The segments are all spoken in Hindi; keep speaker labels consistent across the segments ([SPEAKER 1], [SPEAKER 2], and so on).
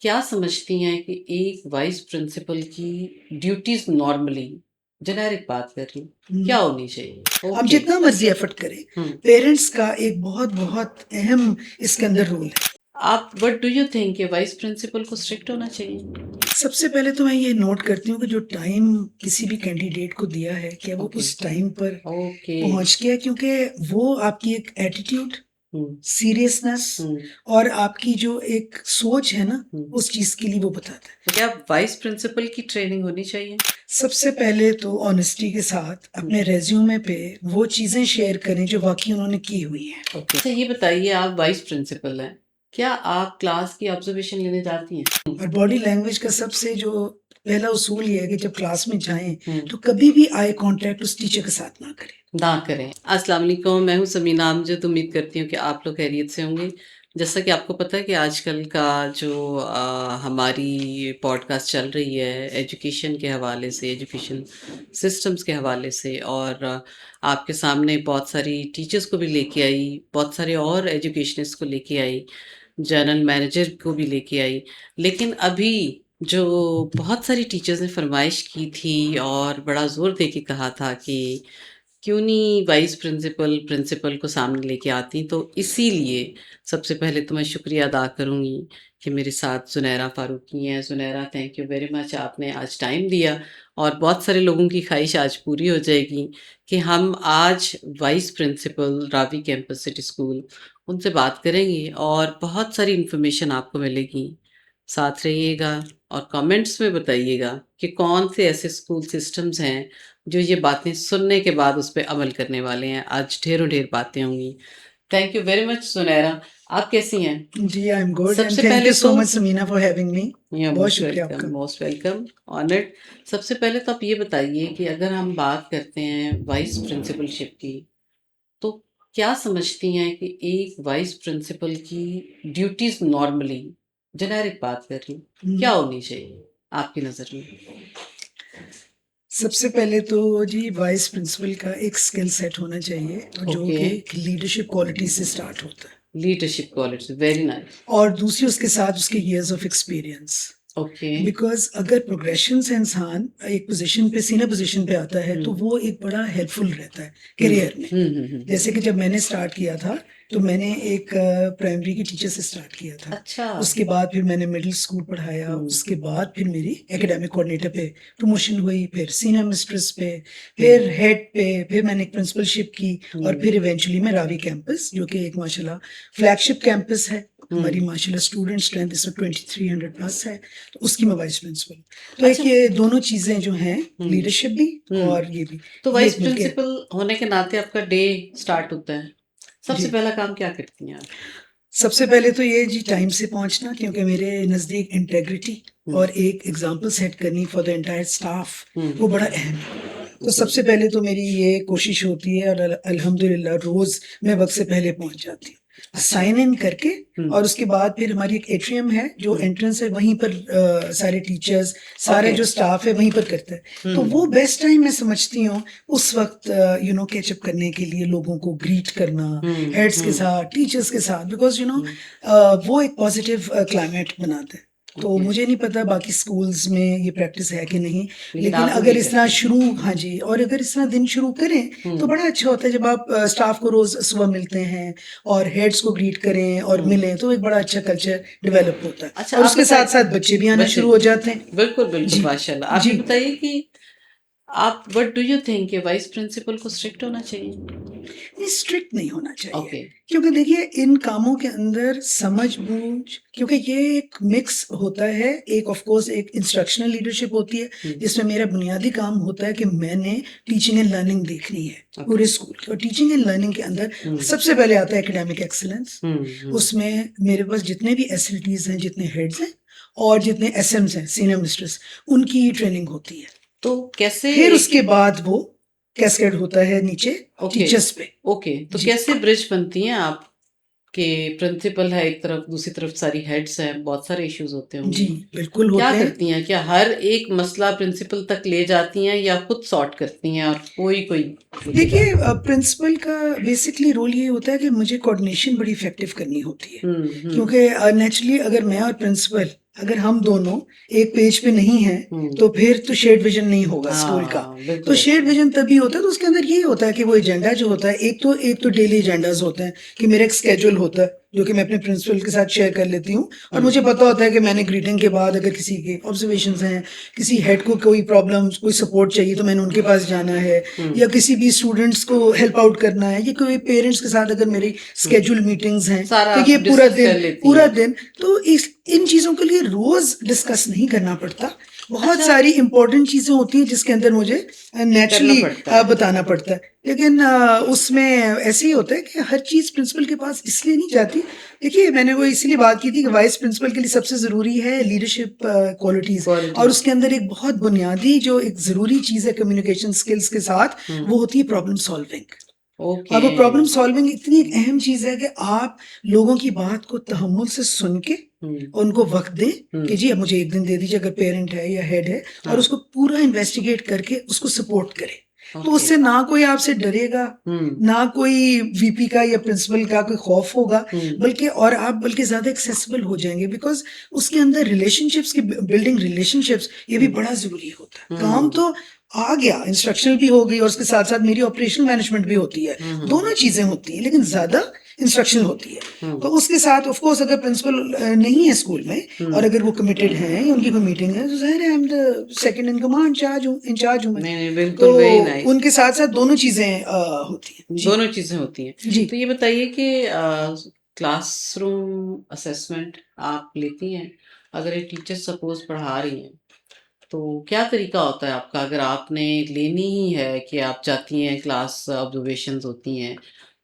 [SPEAKER 1] क्या समझती हैं कि एक वाइस प्रिंसिपल की ड्यूटीज नॉर्मली जेनेरिक बात कर रही हूँ क्या होनी चाहिए?
[SPEAKER 2] हम
[SPEAKER 1] ओके।
[SPEAKER 2] जितना मर्जी एफर्ट करें,
[SPEAKER 1] हम्म।
[SPEAKER 2] पेरेंट्स का एक बहुत बहुत अहम इसके अंदर रोल है।
[SPEAKER 1] आप व्हाट डू यू थिंक कि वाइस प्रिंसिपल को स्ट्रिक्ट होना चाहिए?
[SPEAKER 2] सबसे पहले तो मैं ये नोट करती हूँ कि जो टाइम किसी भी कैंडिडेट को दिया है, क्या वो
[SPEAKER 1] ओके।
[SPEAKER 2] उस टाइम पर
[SPEAKER 1] ओके।
[SPEAKER 2] पहुंच गया, क्योंकि वो आपकी एक एटीट्यूड,
[SPEAKER 1] हम्म।
[SPEAKER 2] सीरियसनेस
[SPEAKER 1] हम्म।
[SPEAKER 2] और आपकी जो एक सोच है ना,
[SPEAKER 1] हम्म।
[SPEAKER 2] उस चीज के लिए वो बताता है।
[SPEAKER 1] तो क्या वाइस प्रिंसिपल की ट्रेनिंग होनी चाहिए?
[SPEAKER 2] सबसे पहले तो ऑनेस्टी के साथ अपने रेज्यूमे पे वो चीजें शेयर करें जो वाकई उन्होंने की हुई है।
[SPEAKER 1] ओके। अच्छा ये बताइए, आप वाइस प्रिंसिपल हैं, क्या आप क्लास की ऑब्जर्वेशन लेने जाती हैं?
[SPEAKER 2] और बॉडी लैंग्वेज का सबसे जो पहला उसूल ये है कि जब क्लास में जाएं तो
[SPEAKER 1] हम्म।
[SPEAKER 2] कभी भी आई कांटेक्ट उस टीचर के साथ ना करें।
[SPEAKER 1] ना करें। अस्सलाम वालेकुम, मैं हूँ समीना अमजद। उम्मीद करती हूँ कि आप लोग खैरियत से होंगे। जैसा कि आपको पता है कि आजकल का जो हमारी पॉडकास्ट चल रही है एजुकेशन के हवाले से, एजुकेशन सिस्टम्स के हवाले से, और आपके सामने बहुत सारी टीचर्स को भी लेके आई, बहुत सारे और एजुकेशनिस्ट को लेके आई, जनरल मैनेजर को भी लेके आई। लेकिन अभी जो बहुत सारी टीचर्स ने फरमाइश की थी और बड़ा ज़ोर दे के कहा था कि क्यों नहीं वाइस प्रिंसिपल प्रिंसिपल को सामने लेके आती, तो इसीलिए सबसे पहले तो मैं शुक्रिया अदा करूँगी कि मेरे साथ ज़ुनैरा फ़ारूकी हैं। Zunaira, thank you very much, आपने आज टाइम दिया और बहुत सारे लोगों की ख्वाहिश आज पूरी हो जाएगी कि हम आज vice principal Ravi campus city school उनसे बात करेंगे और बहुत सारी इन्फॉर्मेशन आपको मिलेगी। साथ रहिएगा और कमेंट्स में बताइएगा कि कौन से ऐसे स्कूल सिस्टम्स हैं जो ये बातें सुनने के बाद उस पे अमल करने वाले हैं। आज ढेरों ढेर बातें होंगी। Thank you very much Sunaira, आप कैसी हैं?
[SPEAKER 2] जी, आई एम गुड एंड
[SPEAKER 1] सबसे
[SPEAKER 2] थैंक
[SPEAKER 1] पहले
[SPEAKER 2] यू सो
[SPEAKER 1] तो
[SPEAKER 2] much Sameena for having me.
[SPEAKER 1] या
[SPEAKER 2] बहुत
[SPEAKER 1] मोस्ट
[SPEAKER 2] शुक्रिया
[SPEAKER 1] वेलकम,
[SPEAKER 2] आपका।
[SPEAKER 1] Most welcome, honoured. सबसे पहले तो आप ये बताइए कि अगर हम बात करते हैं वाइस प्रिंसिपलशिप की, तो क्या समझती हैं कि एक वाइस प्रिंसिपल की ड्यूटीज नॉर्मली जेनेरिक बात कर रही हूँ क्या होनी चाहिए आपकी नज़र में?
[SPEAKER 2] सबसे पहले तो जी वाइस प्रिंसिपल का एक स्किल सेट होना चाहिए जो
[SPEAKER 1] ओके।
[SPEAKER 2] कि लीडरशिप क्वालिटी से स्टार्ट होता है,
[SPEAKER 1] लीडरशिप क्वालिटी, वेरी नाइस।
[SPEAKER 2] और दूसरी उसके साथ उसके years of experience.
[SPEAKER 1] Okay.
[SPEAKER 2] Because अगर प्रोग्रेशन से इंसान एक पोजीशन पे, सीनियर पोजीशन पे आता है, तो वो एक बड़ा हेल्पफुल रहता है करियर में। जैसे कि जब मैंने स्टार्ट किया था तो मैंने एक प्राइमरी की टीचर से स्टार्ट किया था।
[SPEAKER 1] अच्छा।
[SPEAKER 2] उसके बाद फिर मैंने मिडिल स्कूल पढ़ाया, उसके बाद फिर मेरी एकेडमिक कोऑर्डिनेटर पे प्रमोशन हुई, फिर सीनियर मिस्ट्रेस पे, फिर हेड पे, फिर मैंने एक प्रिंसिपलशिप की, और फिर इवेंचुअली मैं रावी कैंपस, जो कि एक माशाल्लाह फ्लैगशिप कैंपस है हमारी, माशाल्लाह स्टूडेंट स्ट्रेंथ इसमें 2300 प्लस है, तो उसकी मैं वाइस प्रिंसिपल। तो एक
[SPEAKER 1] अच्छा।
[SPEAKER 2] ये दोनों चीजें जो हैं, लीडरशिप भी और ये भी,
[SPEAKER 1] तो
[SPEAKER 2] ये
[SPEAKER 1] वाइस
[SPEAKER 2] एक मिलके।
[SPEAKER 1] प्रिंसिपल होने के नाते आपका डे स्टार्ट होता है, सबसे
[SPEAKER 2] जी,
[SPEAKER 1] पहला काम क्या करती हैं आप?
[SPEAKER 2] सबसे पहले तो ये जी टाइम से पहुंचना, क्योंकि मेरे नज़दीक इंटेग्रिटी और एक एग्जाम्पल सेट करनी फॉर द एंटायर स्टाफ वो बड़ा अहम है। तो सबसे पहले तो मेरी ये कोशिश होती है, और अल्हम्दुलिल्लाह रोज मैं वक्त से पहले पहुंच जाती हूँ साइन इन करके। और उसके बाद फिर हमारी एक एट्रियम है, जो एंट्रेंस है, वहीं पर सारे टीचर्स, सारे जो स्टाफ है वहीं पर करता है। तो वो बेस्ट टाइम मैं समझती हूँ उस वक्त, कैचअप करने के लिए, लोगों को ग्रीट करना, हेड्स के साथ, टीचर्स के साथ, बिकॉज वो एक पॉजिटिव क्लाइमेट बनाता है। तो मुझे नहीं पता बाकी स्कूल्स में ये प्रैक्टिस है कि नहीं, लेकिन अगर इस तरह शुरू, हाँ जी, और अगर इस तरह दिन शुरू करें तो बड़ा अच्छा होता है। जब आप स्टाफ को रोज सुबह मिलते हैं और हेड्स को ग्रीट करें और मिलें, तो एक बड़ा अच्छा कल्चर डेवलप होता है।
[SPEAKER 1] अच्छा,
[SPEAKER 2] और
[SPEAKER 1] आप
[SPEAKER 2] उसके साथ साथ बच्चे भी आना शुरू हो जाते हैं।
[SPEAKER 1] बिल्कुल बिल्कुल,
[SPEAKER 2] जी
[SPEAKER 1] माशाल्लाह। आप ये
[SPEAKER 2] जी।
[SPEAKER 1] बताइए कि आप व्हाट डू यू थिंक कि वाइस प्रिंसिपल को स्ट्रिक्ट होना चाहिए?
[SPEAKER 2] नहीं, स्ट्रिक्ट नहीं होना चाहिए।
[SPEAKER 1] ओके।
[SPEAKER 2] क्योंकि देखिए इन कामों के अंदर समझ बूझ, क्योंकि ये एक मिक्स होता है। एक ऑफ कोर्स एक इंस्ट्रक्शनल लीडरशिप होती है, जिसमें मेरा बुनियादी काम होता है कि मैंने टीचिंग एंड लर्निंग देखनी है पूरे स्कूल की। और टीचिंग एंड लर्निंग के अंदर सबसे पहले आता है एकेडमिक एक्सीलेंस। उसमें मेरे पास जितने भी एसएलटीज हैं, जितने हेड्स हैं और जितने एसएम्स हैं, सीनियर मिस्ट्रेस, उनकी ट्रेनिंग होती है।
[SPEAKER 1] तो कैसे
[SPEAKER 2] फिर उसके बाद वो कैस्केड होता है नीचे टीचर्स पे।
[SPEAKER 1] ओके, तो
[SPEAKER 2] जी
[SPEAKER 1] कैसे ब्रिज बनती हैं आप कि प्रिंसिपल है एक तरफ, दूसरी तरफ सारी हेड्स हैं, बहुत सारे इश्यूज होते
[SPEAKER 2] जी,
[SPEAKER 1] होंगे,
[SPEAKER 2] बिल्कुल
[SPEAKER 1] क्या
[SPEAKER 2] होते हैं।
[SPEAKER 1] करती हैं? क्या हर एक मसला प्रिंसिपल तक ले जाती हैं या खुद सॉर्ट करती हैं और कोई कोई लेके
[SPEAKER 2] देखिए
[SPEAKER 1] जाता है?
[SPEAKER 2] प्रिंसिपल का बेसिकली रोल ये होता है कि मुझे कोऑर्डिनेशन बड़ी इफेक्टिव करनी होती है,
[SPEAKER 1] हम्म।
[SPEAKER 2] क्योंकि नेचुरली अगर मैं और प्रिंसिपल अगर हम दोनों एक पेज पे नहीं हैं तो फिर तो शेयर्ड विजन नहीं होगा स्कूल का।
[SPEAKER 1] हाँ बिल्कुल
[SPEAKER 2] तो
[SPEAKER 1] ऐसे
[SPEAKER 2] शेयर्ड विजन तभी होता है, तो उसके अंदर यही होता है कि वो एजेंडा जो होता है, एक तो डेली एजेंडाज होते हैं कि मेरा एक स्केड्यूल होता है जो कि मैं अपने प्रिंसिपल के साथ शेयर कर लेती हूँ। और मुझे पता होता है कि मैंने ग्रीटिंग के बाद अगर किसी के ऑब्जर्वेशंस हैं, किसी हेड को कोई प्रॉब्लम कोई सपोर्ट चाहिए तो मैंने उनके पास जाना है, या किसी भी स्टूडेंट्स को हेल्प आउट करना है, या कोई पेरेंट्स के साथ अगर मेरी स्केड्यूल मीटिंग्स हैं
[SPEAKER 1] सारा
[SPEAKER 2] तो ये
[SPEAKER 1] आप डिस्कस कर लेती
[SPEAKER 2] पूरा
[SPEAKER 1] हैं।
[SPEAKER 2] दिन तो इन चीजों के लिए रोज डिस्कस नहीं करना पड़ता। बहुत
[SPEAKER 1] अच्छा
[SPEAKER 2] सारी इंपॉर्टेंट चीजें होती हैं जिसके अंदर मुझे
[SPEAKER 1] करना
[SPEAKER 2] नेचुरली
[SPEAKER 1] पड़ता है।
[SPEAKER 2] बताना पड़ता है, लेकिन उसमें ऐसे ही होता है कि हर चीज प्रिंसिपल के पास इसलिए नहीं जाती। देखिए, मैंने वो इसलिए बात की थी कि वाइस प्रिंसिपल के लिए सबसे जरूरी है लीडरशिप क्वालिटीज, और
[SPEAKER 1] क्वालिटी
[SPEAKER 2] उसके अंदर एक बहुत बुनियादी जो एक जरूरी चीज है कम्युनिकेशन स्किल्स के साथ, वो होती है प्रॉब्लम सॉल्विंग।
[SPEAKER 1] ओके।
[SPEAKER 2] और वो प्रॉब्लम सॉल्विंग इतनी एक अहम चीज है कि आप लोगों की बात को तहम्मुल से सुन के उनको वक्त दें कि जी अब मुझे एक दिन दे दीजिए, अगर पेरेंट है या हेड है, और उसको पूरा इन्वेस्टिगेट करके उसको सपोर्ट करें। तो
[SPEAKER 1] ओके।
[SPEAKER 2] उससे ना कोई आपसे डरेगा, ना कोई वीपी का या प्रिंसिपल का कोई खौफ होगा, बल्कि ज्यादा एक्सेसिबल हो जाएंगे, बिकॉज उसके अंदर रिलेशनशिप्स की बिल्डिंग, रिलेशनशिप्स ये भी बड़ा जरूरी होता है। काम तो आ गया, इंस्ट्रक्शनल भी हो गई और उसके साथ साथ मेरी ऑपरेशनल मैनेजमेंट भी होती है, दोनों चीजें होती हैं, लेकिन ज्यादा इंस्ट्रक्शनल होती है। तो उसके साथ ऑफ कोर्स अगर प्रिंसिपल नहीं है स्कूल में और अगर वो कमिटेड हैं या उनकी कोई मीटिंग है, तो जाहिर है I am the second in command, in charge हूँ मैं।
[SPEAKER 1] नहीं नहीं
[SPEAKER 2] तो
[SPEAKER 1] बिल्कुल वेरी नाइस।
[SPEAKER 2] उनके साथ साथ दोनों चीजें होती हैं जी।
[SPEAKER 1] दोनों चीजें होती हैं।
[SPEAKER 2] जी
[SPEAKER 1] तो ये बताइए कि क्लासरूम असेसमेंट आप लेती हैं? अगर एक टीचर सपोज पढ़ा रही हैं तो क्या तरीका होता है आपका, अगर आपने लेनी ही है कि आप चाहती हैं क्लास ऑब्जर्वेशंस होती हैं,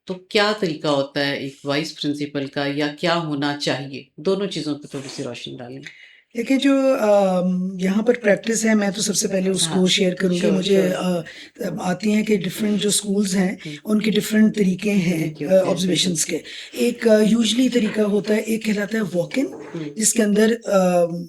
[SPEAKER 1] तो क्या तरीका होता है एक वाइस प्रिंसिपल का, या क्या होना चाहिए? दोनों चीज़ों पे थोड़ी सी रोशनी डालें।
[SPEAKER 2] देखिए, जो यहाँ पर प्रैक्टिस है, मैं तो सबसे पहले उसको शेयर करूंगी।
[SPEAKER 1] श्योर
[SPEAKER 2] मुझे
[SPEAKER 1] श्योर।
[SPEAKER 2] आती हैं कि डिफरेंट जो स्कूल्स हैं उनके डिफरेंट तरीके
[SPEAKER 1] तरीके
[SPEAKER 2] हैं
[SPEAKER 1] होते हैं।
[SPEAKER 2] ऑब्जर्वेशंस के। एक यूजली तरीका होता है, एक कहलाता है वॉक इन, जिसके अंदर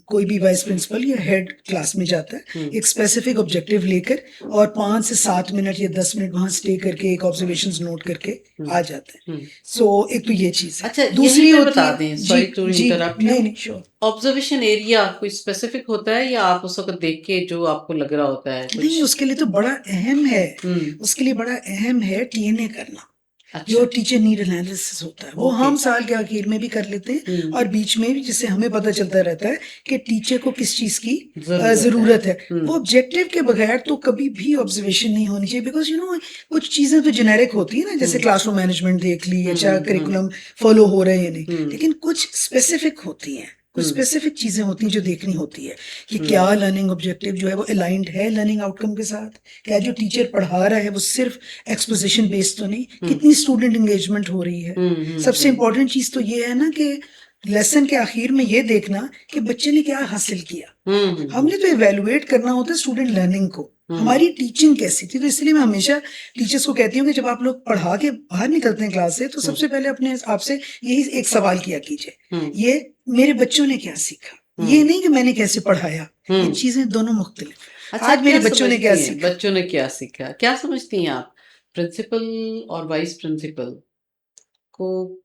[SPEAKER 2] कोई भी वाइस प्रिंसिपल या हेड क्लास में जाता है एक स्पेसिफिक ऑब्जेक्टिव लेकर, और 5 से 7 मिनट या 10 मिनट वहां स्टे करके एक ऑब्जर्वेशंस नोट करके आ जाते हैं। सो एक तो ये चीज है।
[SPEAKER 1] अच्छा यहीं
[SPEAKER 2] दूसरी
[SPEAKER 1] पे
[SPEAKER 2] होती
[SPEAKER 1] बता
[SPEAKER 2] है
[SPEAKER 1] दें,
[SPEAKER 2] जी
[SPEAKER 1] सॉरी टू
[SPEAKER 2] जी,
[SPEAKER 1] इंटरप्ट यू।
[SPEAKER 2] नहीं नहीं श्योर।
[SPEAKER 1] ऑब्जर्वेशन एरिया कोई स्पेसिफिक होता है, या आप उस वक्त देख के जो आपको लग रहा होता है कुछ?
[SPEAKER 2] नहीं, उसके लिए तो बड़ा अहम है, उसके लिए बड़ा अहम है टीएनए करना, जो
[SPEAKER 1] अच्छा।
[SPEAKER 2] टीचर नीड एनालिसिस होता है। वो
[SPEAKER 1] ओके।
[SPEAKER 2] हम साल के आखिर में भी कर लेते हैं और बीच में भी, जिससे हमें पता चलता रहता है कि टीचर को किस चीज की जरूरत है। वो ऑब्जेक्टिव के बगैर तो कभी भी ऑब्जर्वेशन नहीं होनी चाहिए, बिकॉज कुछ चीजें तो जेनेरिक होती है ना, जैसे क्लासरूम मैनेजमेंट देख ली, अच्छा करिकुलम फॉलो हो रहे हैं नहीं, लेकिन कुछ स्पेसिफिक होती हैं, कुछ स्पेसिफिक चीजें होती हैं जो देखनी होती है कि क्या लर्निंग ऑब्जेक्टिव जो है वो अलाइंड है लर्निंग आउटकम के साथ, क्या जो टीचर पढ़ा रहा है वो सिर्फ एक्सपोजिशन बेस्ड तो नहीं, कितनी स्टूडेंट एंगेजमेंट हो रही है। सबसे इंपॉर्टेंट चीज तो ये है ना कि लेसन के आखिर में ये देखना कि बच्चे ने क्या हासिल किया। हमने तो इवेलुएट करना होता है स्टूडेंट लर्निंग को, हमारी टीचिंग कैसी थी। तो इसलिए मैं हमेशा टीचर्स को कहती हूँ कि जब आप लोग पढ़ा के बाहर निकलते हैं क्लास से, तो सबसे पहले अपने आपसे यही एक सवाल किया कीजिए, ये मेरे बच्चों ने क्या सीखा, ये नहीं कि मैंने कैसे पढ़ाया। ये चीजें दोनों मुख्तलिफ।
[SPEAKER 1] अच्छा,
[SPEAKER 2] आज मेरे
[SPEAKER 1] क्या
[SPEAKER 2] बच्चों ने
[SPEAKER 1] समझती
[SPEAKER 2] क्या
[SPEAKER 1] हैं
[SPEAKER 2] सीखा।
[SPEAKER 1] बच्चों ने क्या सीखा? क्या समझती हैं आप, प्रिंसिपल और वाइस प्रिंसिपल को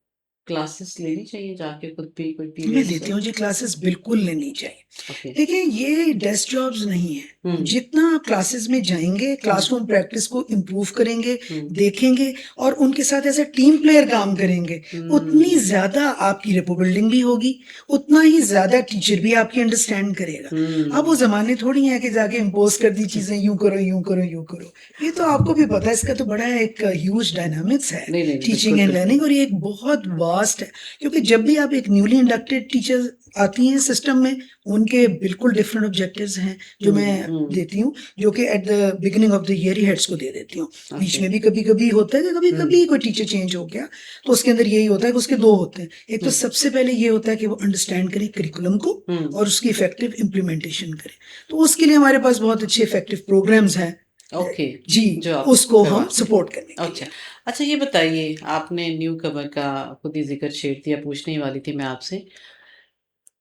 [SPEAKER 1] क्लासेस लेनी चाहिए जाके खुद भी कोई
[SPEAKER 2] मैं
[SPEAKER 1] पीरियड्स?
[SPEAKER 2] लेती हूँ जी, क्लासेस बिल्कुल लेनी चाहिए।
[SPEAKER 1] ओके।
[SPEAKER 2] देखिए, ये डेस्क जॉब्स नहीं है। जितना आप क्लासेस में जाएंगे, क्लासरूम प्रैक्टिस को इम्प्रूव करेंगे, देखेंगे और उनके साथ ऐसे टीम प्लेयर काम करेंगे, उतनी ज्यादा आपकी रेपो बिल्डिंग भी होगी, उतना ही ज्यादा टीचर भी आपकी अंडरस्टैंड करेगा। अब वो जमाने थोड़ी है कि जाके इम्पोज कर दी चीजें, यूं करो यूं करो यूं करो। ये तो आपको भी पता है, इसका तो बड़ा एक ह्यूज डायनामिक्स है
[SPEAKER 1] नहीं नहीं
[SPEAKER 2] टीचिंग एंड लर्निंग, और ये एक बहुत वास्ट है। क्योंकि जब भी आप एक न्यूली इंडक्टेड टीचर आती हैं सिस्टम में, उनके बिल्कुल डिफरेंट ऑब्जेक्टिव्स हैं जो मैं देती हूँ, जो कि at the beginning of the year he heads को दे देती हूँ। बीच में भी कभी कभी होता है कि कभी कभी कोई टीचर चेंज हो गया, तो उसके अंदर यही होता है कि उसके दो होते हैं। एक तो सबसे पहले ये होता है कि वो अंडरस्टैंड करें करिकुलम को और उसकी इफेक्टिव इम्प्लीमेंटेशन करें। तो उसके लिए हमारे पास बहुत अच्छे इफेक्टिव प्रोग्राम्स हैं।
[SPEAKER 1] ओके।
[SPEAKER 2] जी,
[SPEAKER 1] जो आप
[SPEAKER 2] उसको हम
[SPEAKER 1] करवाते हैं।
[SPEAKER 2] सपोर्ट करने के
[SPEAKER 1] अच्छा।
[SPEAKER 2] लिए।
[SPEAKER 1] अच्छा ये बताइए, आपने न्यू कमर का खुद ही जिक्र छेड़ दिया, पूछने ही वाली थी मैं आपसे।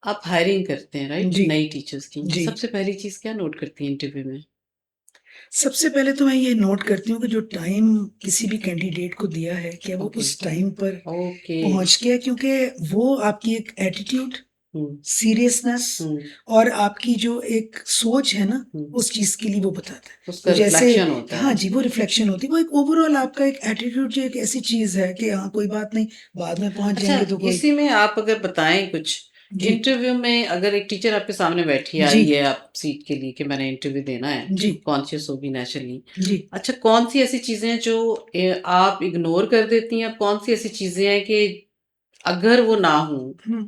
[SPEAKER 1] आप हायरिंग करते हैं राइट,
[SPEAKER 2] जी
[SPEAKER 1] नई टीचर्स की,
[SPEAKER 2] जी,
[SPEAKER 1] सबसे पहली चीज क्या नोट करती हैं इंटरव्यू में?
[SPEAKER 2] सबसे पहले तो मैं ये नोट करती हूँ कि जो टाइम किसी भी कैंडिडेट को दिया है, क्या वो
[SPEAKER 1] ओके।
[SPEAKER 2] उस टाइम पर
[SPEAKER 1] ओके।
[SPEAKER 2] पहुंच गया, क्योंकि वो आपकी एक एटीट्यूड, सीरियसनेस और आपकी जो एक सोच है ना उस चीज के लिए वो बताता है।
[SPEAKER 1] उसका
[SPEAKER 2] तो जैसे
[SPEAKER 1] रिफ्लेक्शन होता है।
[SPEAKER 2] हाँ जी, वो रिफ्लेक्शन होती है, वो एक ओवरऑल आपका एक एटीट्यूड जो एक ऐसी चीज है कि हाँ कोई बात नहीं, बाद में पहुंच
[SPEAKER 1] अच्छा,
[SPEAKER 2] जाएंगे तो कोई।
[SPEAKER 1] इसी में आप अगर बताएं कुछ
[SPEAKER 2] जी
[SPEAKER 1] इंटरव्यू में, अगर एक टीचर आपके सामने बैठी
[SPEAKER 2] जी
[SPEAKER 1] आई है आप सीट के लिए कि मैंने इंटरव्यू देना है,
[SPEAKER 2] जी
[SPEAKER 1] कॉन्शियस होगी नेचुरली।
[SPEAKER 2] जी
[SPEAKER 1] अच्छा, कौन सी ऐसी चीजें हैं जो आप इग्नोर कर देती हैं, कौन सी ऐसी चीजें हैं कि अगर वो ना हो
[SPEAKER 2] हम्म,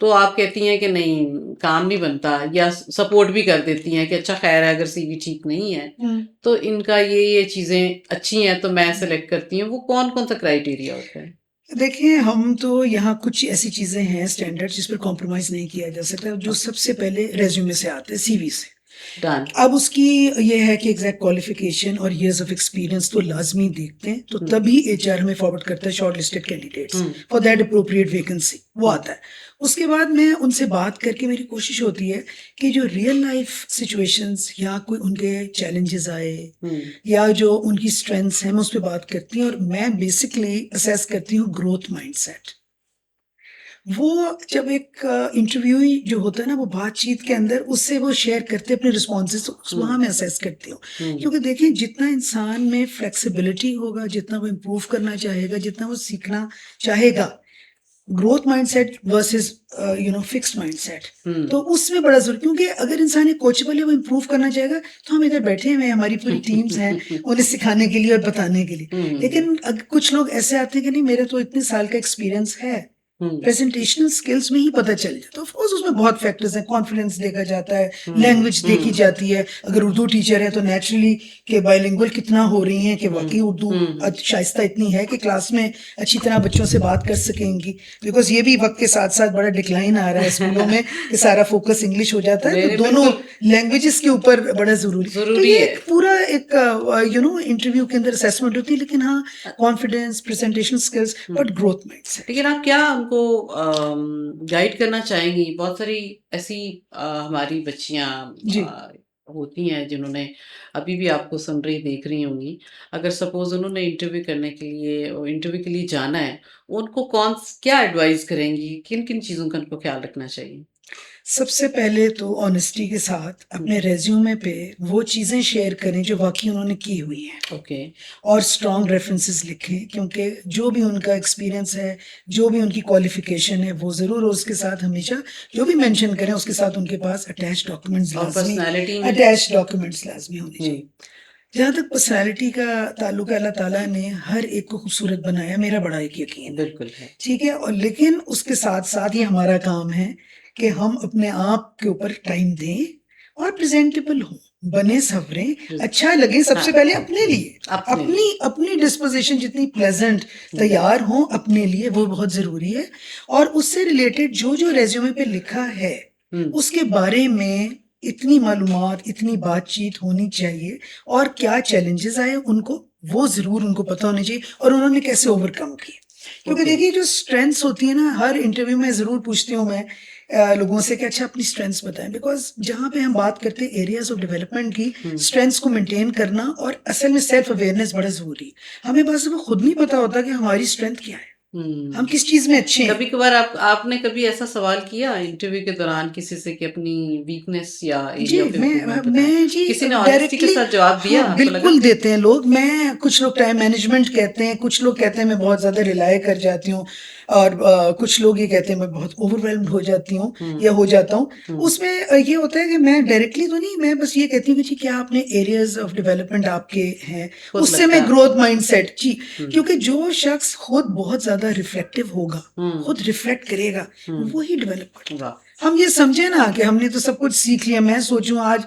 [SPEAKER 1] तो आप कहती हैं कि नहीं काम नहीं बनता, या सपोर्ट भी कर देती हैं कि अच्छा खैर है, अगर सीवी ठीक नहीं है
[SPEAKER 2] हम्म।
[SPEAKER 1] तो इनका ये चीजें अच्छी हैं तो मैं सेलेक्ट करती हूँ, वो कौन कौन सा क्राइटेरिया होता है?
[SPEAKER 2] देखिए हम तो यहाँ कुछ ऐसी चीजें हैं स्टैंडर्ड जिस पर कॉम्प्रोमाइज नहीं किया जा सकता, जो सबसे पहले रेज्यूमे से आते हैं, सीवी से।
[SPEAKER 1] डन।
[SPEAKER 2] अब उसकी ये है कि एग्जैक्ट क्वालिफिकेशन और इयर्स ऑफ एक्सपीरियंस तो लाजमी देखते हैं, तो तभी एचआर हमें फॉरवर्ड करता है short listed candidates for that appropriate vacancy, वो आता है। उसके बाद मैं उनसे बात करके मेरी कोशिश होती है कि जो रियल लाइफ सिचुएशंस या कोई उनके चैलेंजेस आए या जो उनकी स्ट्रेंथ्स हैं मैं उस पर बात करती हूँ, और मैं बेसिकली असेस करती हूँ ग्रोथ माइंडसेट। वो जब एक इंटरव्यूई जो होता है ना वो बातचीत के अंदर उससे वो शेयर करते हैं अपने रिस्पॉन्सेज, वहाँ मैं असेस करती हूँ। क्योंकि देखिए जितना इंसान में फ्लेक्सिबिलिटी होगा, जितना वो इम्प्रूव करना चाहेगा, जितना वो सीखना चाहेगा, growth mindset versus fixed mindset, तो उसमें बड़ा जरूर, क्योंकि अगर इंसान एक कोचेबल है, वो इम्प्रूव करना चाहेगा, तो हम इधर बैठे हुए हैं, हमारी पूरी टीम्स हैं उन्हें सिखाने के लिए और बताने के लिए। लेकिन कुछ लोग ऐसे आते हैं कि नहीं मेरे तो इतने साल का एक्सपीरियंस है, प्रेजेंटेशनल स्किल्स में ही पता चल जाता है। ऑफ कोर्स उसमें बहुत फैक्टर्स हैं, कॉन्फिडेंस देखा जाता है, लैंग्वेज देखी जाती है, अगर उर्दू टीचर है तो नेचुरली कि बाइलिंगुअल कितना हो रही हैं, कि वाकई उर्दू शाइस्ता इतनी है कि क्लास में अच्छी तरह बच्चों से बात कर सकेंगी, बिकॉज ये भी वक्त के साथ साथ बड़ा डिक्लाइन आ रहा है स्कूलों में कि सारा फोकस इंग्लिश हो जाता है, तो दोनों लैंग्वेजेस के ऊपर बड़ा जरूरी तो ये एक पूरा एक इंटरव्यू के अंदर असेसमेंट होती है। लेकिन हाँ, confidence, presentation skills, but growth mindset.
[SPEAKER 1] लेकिन आप क्या उनको गाइड करना चाहेंगी? बहुत सारी ऐसी हमारी बच्चियां
[SPEAKER 2] जी
[SPEAKER 1] होती हैं जिन्होंने अभी भी आपको सुन रही देख रही होंगी, अगर सपोज उन्होंने इंटरव्यू के लिए जाना है, उनको क्या एडवाइस करेंगी, किन किन चीज़ों का उनको ख्याल रखना चाहिए?
[SPEAKER 2] सबसे पहले तो ऑनेस्टी के साथ अपने रेज्यूमे पे वो चीज़ें शेयर करें जो वाकई उन्होंने की हुई हैं।
[SPEAKER 1] ओके।
[SPEAKER 2] और स्ट्रॉन्ग रेफरेंसेस लिखें, क्योंकि जो भी उनका एक्सपीरियंस है, जो भी उनकी क्वालिफिकेशन है, वो ज़रूर उसके साथ हमेशा जो भी मेंशन करें उसके साथ उनके पास अटैच डॉक्यूमेंट्स
[SPEAKER 1] और
[SPEAKER 2] लाजमी,
[SPEAKER 1] पर्सनालिटी में
[SPEAKER 2] अटैच डॉक्यूमेंट्स लाजमी होने चाहिए। जहाँ तक पर्सनालिटी का ताल्लुक है, अल्लाह ताला ने हर एक को खूबसूरत बनाया, मेरा बड़ा एक यकीन है,
[SPEAKER 1] बिल्कुल है।
[SPEAKER 2] ठीक है। और लेकिन उसके साथ साथ ये हमारा काम है कि हम अपने आप के ऊपर टाइम दें और प्रेजेंटेबल हों, बने सवरें, अच्छा लगे सबसे पहले अपने लिए, अपनी अपनी डिस्पोजिशन जितनी प्लेजेंट तैयार हो अपने लिए, वो बहुत जरूरी है। और उससे रिलेटेड जो जो रेज्यूमे पे लिखा है उसके बारे में इतनी मालूमात, इतनी बातचीत होनी चाहिए, और क्या चैलेंजेस आए उनको वो जरूर उनको पता होनी चाहिए, और उन्होंने कैसे ओवरकम किए। क्योंकि देखिए जो स्ट्रेंथ्स होती है ना, हर इंटरव्यू में जरूर पूछती हूँ मैं लोगों से कि अच्छा अपनी स्ट्रेंथ्स बताएं, बिकॉज जहाँ पे हम बात करते हैं एरियाज ऑफ डेवलपमेंट की, स्ट्रेंथ्स को मेंटेन करना और असल में सेल्फ अवेयरनेस बड़ा जरूरी है। हमें बस वो खुद नहीं पता होता कि हमारी स्ट्रेंथ क्या है, हम किस चीज में अच्छे हैं।
[SPEAKER 1] कभी कभार आपने कभी ऐसा सवाल किया इंटरव्यू के दौरान किसी से कि अपनी वीकनेस या
[SPEAKER 2] जी
[SPEAKER 1] एरिया ऑफ इम्प्रूवमेंट बताएं?
[SPEAKER 2] मैं जी
[SPEAKER 1] किसी ने ऑनेस्टी के साथ जवाब दिया?
[SPEAKER 2] हाँ,
[SPEAKER 1] आपको लगा?
[SPEAKER 2] बिल्कुल देते हैं लोग। मैं कुछ लोग टाइम मैनेजमेंट कहते हैं, कुछ लोग कहते हैं मैं बहुत ज्यादा रिलाय कर जाती हूँ, और कुछ लोग ये कहते हैं मैं बहुत ओवरवेल्म्ड हो जाती हूँ या हो जाता हूँ। उसमें ये होता है कि मैं डायरेक्टली तो नहीं, मैं बस ये कहती हूँ कि जी क्या आपने एरियाज ऑफ डेवलपमेंट आपके हैं, उससे मैं ग्रोथ माइंडसेट जी, क्योंकि जो शख्स खुद बहुत ज्यादा रिफ्लेक्टिव होगा, खुद रिफ्लेक्ट करेगा, वही डेवलप करेगा। हम ये समझे ना कि हमने तो सब कुछ सीख लिया, मैं सोचूं आज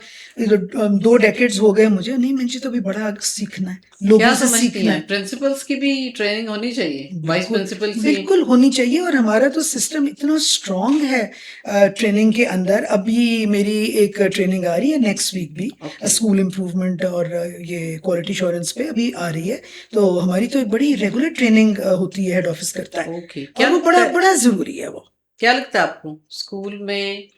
[SPEAKER 2] 2 डेकेड्स हो गए मुझे, नहीं मुझे तो अभी बड़ा सीखना है, लोगों से सीखना है।
[SPEAKER 1] प्रिंसिपल्स की भी ट्रेनिंग होनी चाहिए, वाइस प्रिंसिपल की
[SPEAKER 2] बिल्कुल होनी चाहिए, और हमारा तो सिस्टम इतना स्ट्रांग है ट्रेनिंग के अंदर। अभी मेरी एक ट्रेनिंग आ रही है नेक्स्ट वीक भी, स्कूल इम्प्रूवमेंट और ये क्वालिटी एश्योरेंस पे अभी आ रही है, तो हमारी तो एक बड़ी रेगुलर ट्रेनिंग होती है, हेड ऑफिस करता है। और वो बड़ा बड़ा जरूरी है। वो
[SPEAKER 1] क्या लगता है आपको स्कूल में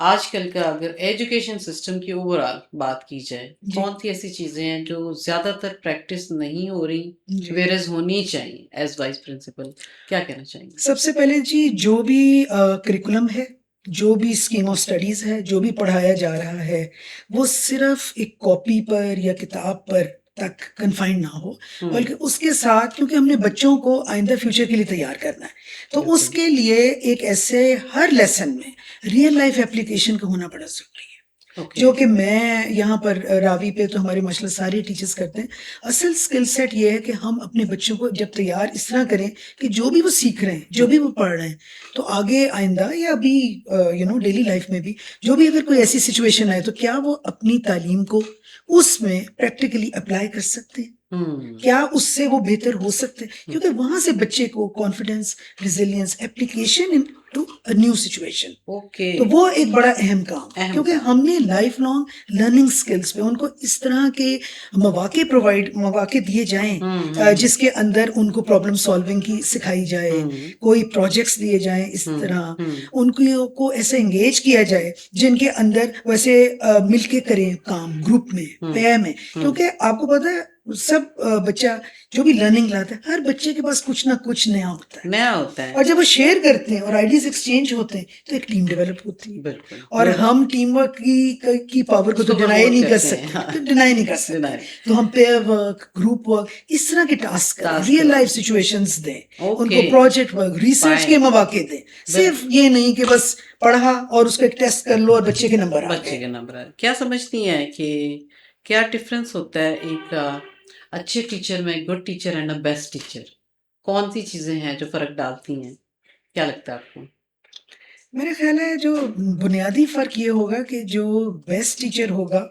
[SPEAKER 1] आजकल का, अगर एजुकेशन सिस्टम की ओवरऑल बात की जाए, कौन सी ऐसी चीजें हैं जो ज्यादातर प्रैक्टिस नहीं हो रही वेरेज होनी चाहिए? एज वाइस प्रिंसिपल क्या कहना चाहेंगे?
[SPEAKER 2] सबसे पहले जी जो भी करिकुलम है जो भी स्कीम ऑफ स्टडीज है, जो भी पढ़ाया जा रहा है, वो सिर्फ एक कॉपी पर या किताब पर तक कन्फाइंड ना हो, बल्कि उसके साथ, क्योंकि हमने बच्चों को आइंदा फ्यूचर के लिए तैयार करना है, तो
[SPEAKER 1] बिल्कुल।
[SPEAKER 2] उसके लिए एक ऐसे हर लेसन में रियल लाइफ एप्लीकेशन का होना बड़ा जरूरी है।
[SPEAKER 1] ओके।
[SPEAKER 2] जो कि मैं यहाँ पर रावी पे तो हमारे माशाल्लाह सारे टीचर्स करते हैं। असल स्किल सेट ये है कि हम अपने बच्चों को जब तैयार इस तरह करें कि जो भी वो सीख रहे हैं, जो भी वो पढ़ रहे हैं, तो आगे आइंदा या अभी डेली लाइफ में भी जो भी अगर कोई ऐसी सिचुएशन आए, तो क्या वो अपनी तालीम को उसमें प्रैक्टिकली अप्लाई कर सकते हैं, क्या उससे वो बेहतर हो सकते हैं, क्योंकि वहां से बच्चे को confidence, resilience, application into a new situation,
[SPEAKER 1] okay.
[SPEAKER 2] तो वो एक बड़ा अहम काम है,
[SPEAKER 1] अहम
[SPEAKER 2] क्योंकि
[SPEAKER 1] काम।
[SPEAKER 2] हमने लाइफ लॉन्ग लर्निंग स्किल्स पे उनको इस तरह के मौके दिए जाएं जिसके अंदर उनको प्रॉब्लम सॉल्विंग की सिखाई जाए, कोई प्रोजेक्ट्स दिए जाएं इस तरह, उनको को ऐसे एंगेज किया जाए जिनके अंदर वैसे मिलके करें काम, ग्रुप में, पेयर में, क्योंकि आपको पता है सब बच्चा जो भी लर्निंग लाता है, हर बच्चे के पास कुछ ना कुछ नया होता है, और जब वो शेयर करते हैं और आइडियाज एक्सचेंज होते हैं, तो एक टीम डेवलप होती है।
[SPEAKER 1] बिल्कुल।
[SPEAKER 2] और हम टीम वर्क की पावर को तो डिनाई नहीं कर सकते, तो डिनाई नहीं कर सकते, तो हम पेयर वर्क, ग्रुप वर्क, इस तरह के टास्क करें, रियल लाइफ सिचुएशंस दें, उनको प्रोजेक्ट वर्क, रिसर्च के मौके दें, सिर्फ ये नहीं कि बस पढ़ा और उसका एक टेस्ट कर लो और बच्चे के नंबर आ गए।
[SPEAKER 1] क्या समझती हैं कि क्या डिफरेंस होता है एक अच्छे टीचर में, good teacher and a best teacher? कौन सी चीजें हैं जो फर्क डालती हैं? क्या लगता है आपको?
[SPEAKER 2] मेरा ख्याल है जो बुनियादी फर्क ये होगा कि जो बेस्ट टीचर होगा,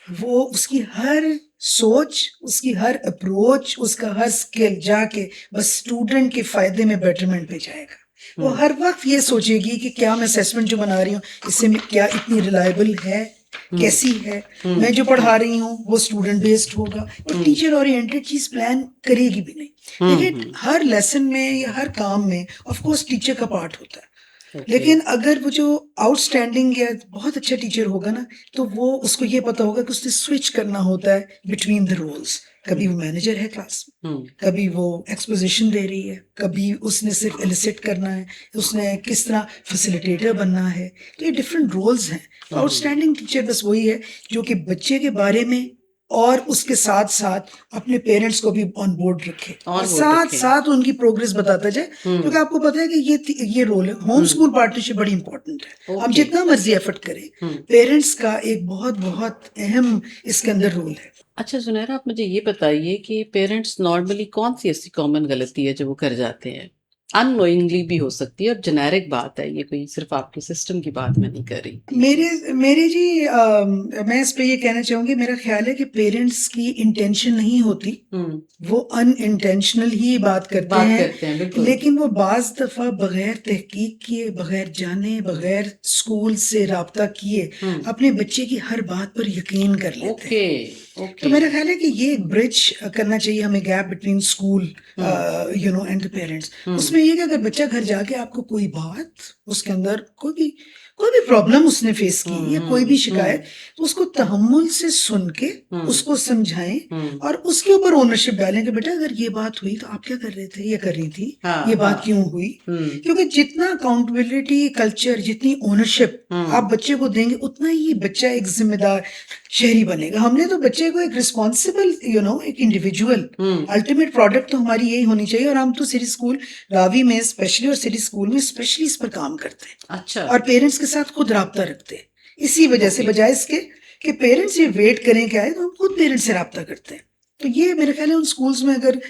[SPEAKER 2] वो उसकी हर सोच, उसकी हर अप्रोच, उसका हर स्किल जाके बस स्टूडेंट के फायदे में, बेटरमेंट पे जाएगा। वो हर वक्त ये सोचेगी कि क्या मैं असेसमेंट जो बना रही हूँ, इससे क्या इतनी रिलायबल है, कैसी है, मैं जो पढ़ा रही हूँ वो स्टूडेंट बेस्ड होगा, और टीचर ओरिएंटेड चीज प्लान करेगी भी नहीं। देखिए हर लेसन में या हर काम में ऑफ कोर्स टीचर का पार्ट होता है, लेकिन अगर वो जो आउटस्टैंडिंग या बहुत अच्छा टीचर होगा ना, तो वो उसको ये पता होगा कि उसने स्विच करना होता है बिटवीन द रोल्स। कभी वो मैनेजर है क्लास में, कभी वो एक्सपोजिशन दे रही है, कभी उसने सिर्फ एलिसिट करना है, उसने किस तरह फैसिलिटेटर बनना है, तो ये डिफरेंट रोल्स हैं। तो आउटस्टैंडिंग टीचर बस वही है जो कि बच्चे के बारे में और उसके साथ साथ अपने पेरेंट्स को भी ऑन बोर्ड रखे, और साथ साथ उनकी प्रोग्रेस बताता जाए, क्योंकि आपको पता है कि ये रोल है। होम स्कूल पार्टनरशिप बड़ी इंपॉर्टेंट है। हम जितना मर्जी एफर्ट करें, पेरेंट्स का एक बहुत बहुत अहम इसके अंदर रोल है।
[SPEAKER 1] अच्छा सुनहरा, आप मुझे ये बताइए कि पेरेंट्स नॉर्मली कौन सी ऐसी कॉमन गलती है जो वो कर जाते हैं? अननोइंगली भी हो सकती है, और जेनेरिक बात है ये, कोई सिर्फ आपके सिस्टम की बात मैं नहीं कर रही।
[SPEAKER 2] मेरे जी मैं इस पे ये कहना चाहूंगी, मेरा ख्याल है कि पेरेंट्स की इंटेंशन नहीं होती, वो अनइंटेंशनल ही बात करते हैं, लेकिन वो बाज दफा बगैर तहकीक किए, बगैर जाने, बगैर स्कूल से राब्ता किए अपने बच्चे की हर बात पर यकीन कर लेते हैं। तो मेरा ख्याल है कि ये एक ब्रिज करना चाहिए हमें, gap between school and the parents. उसमें ये कि अगर बच्चा घर जाके आपको कोई बात, उसके अंदर कोई भी प्रॉब्लम उसने फेस की या कोई भी शिकायत, तो उसको तहम्मुल से सुन के उसको समझाएं और उसके ऊपर ओनरशिप डालें कि बेटा अगर ये बात हुई तो आप क्या कर रहे थे, ये कर रही थी, ये बात क्यों हुई। क्योंकि जितना अकाउंटेबिलिटी कल्चर, जितनी ओनरशिप आप बच्चे को देंगे, उतना ही बच्चा एक जिम्मेदार शहरी बनेगा। हमने तो बच्चे को एक रिस्पॉन्सिबल एक इंडिविजुअल, अल्टीमेट प्रोडक्ट तो हमारी यही होनी चाहिए। और हम तो सिटी स्कूल रावी में स्पेशली और सिटी स्कूल में स्पेशली इस पर काम करते हैं।
[SPEAKER 1] अच्छा।
[SPEAKER 2] और पेरेंट्स के साथ खुद राब्ता रखते हैं, इसी वजह से, बजाय इसके कि पेरेंट्स ये वेट करें क्या है, तो हम खुद पेरेंट्स से राब्ता करते हैं। तो ये मेरे ख्याल है उन स्कूल्स में अगर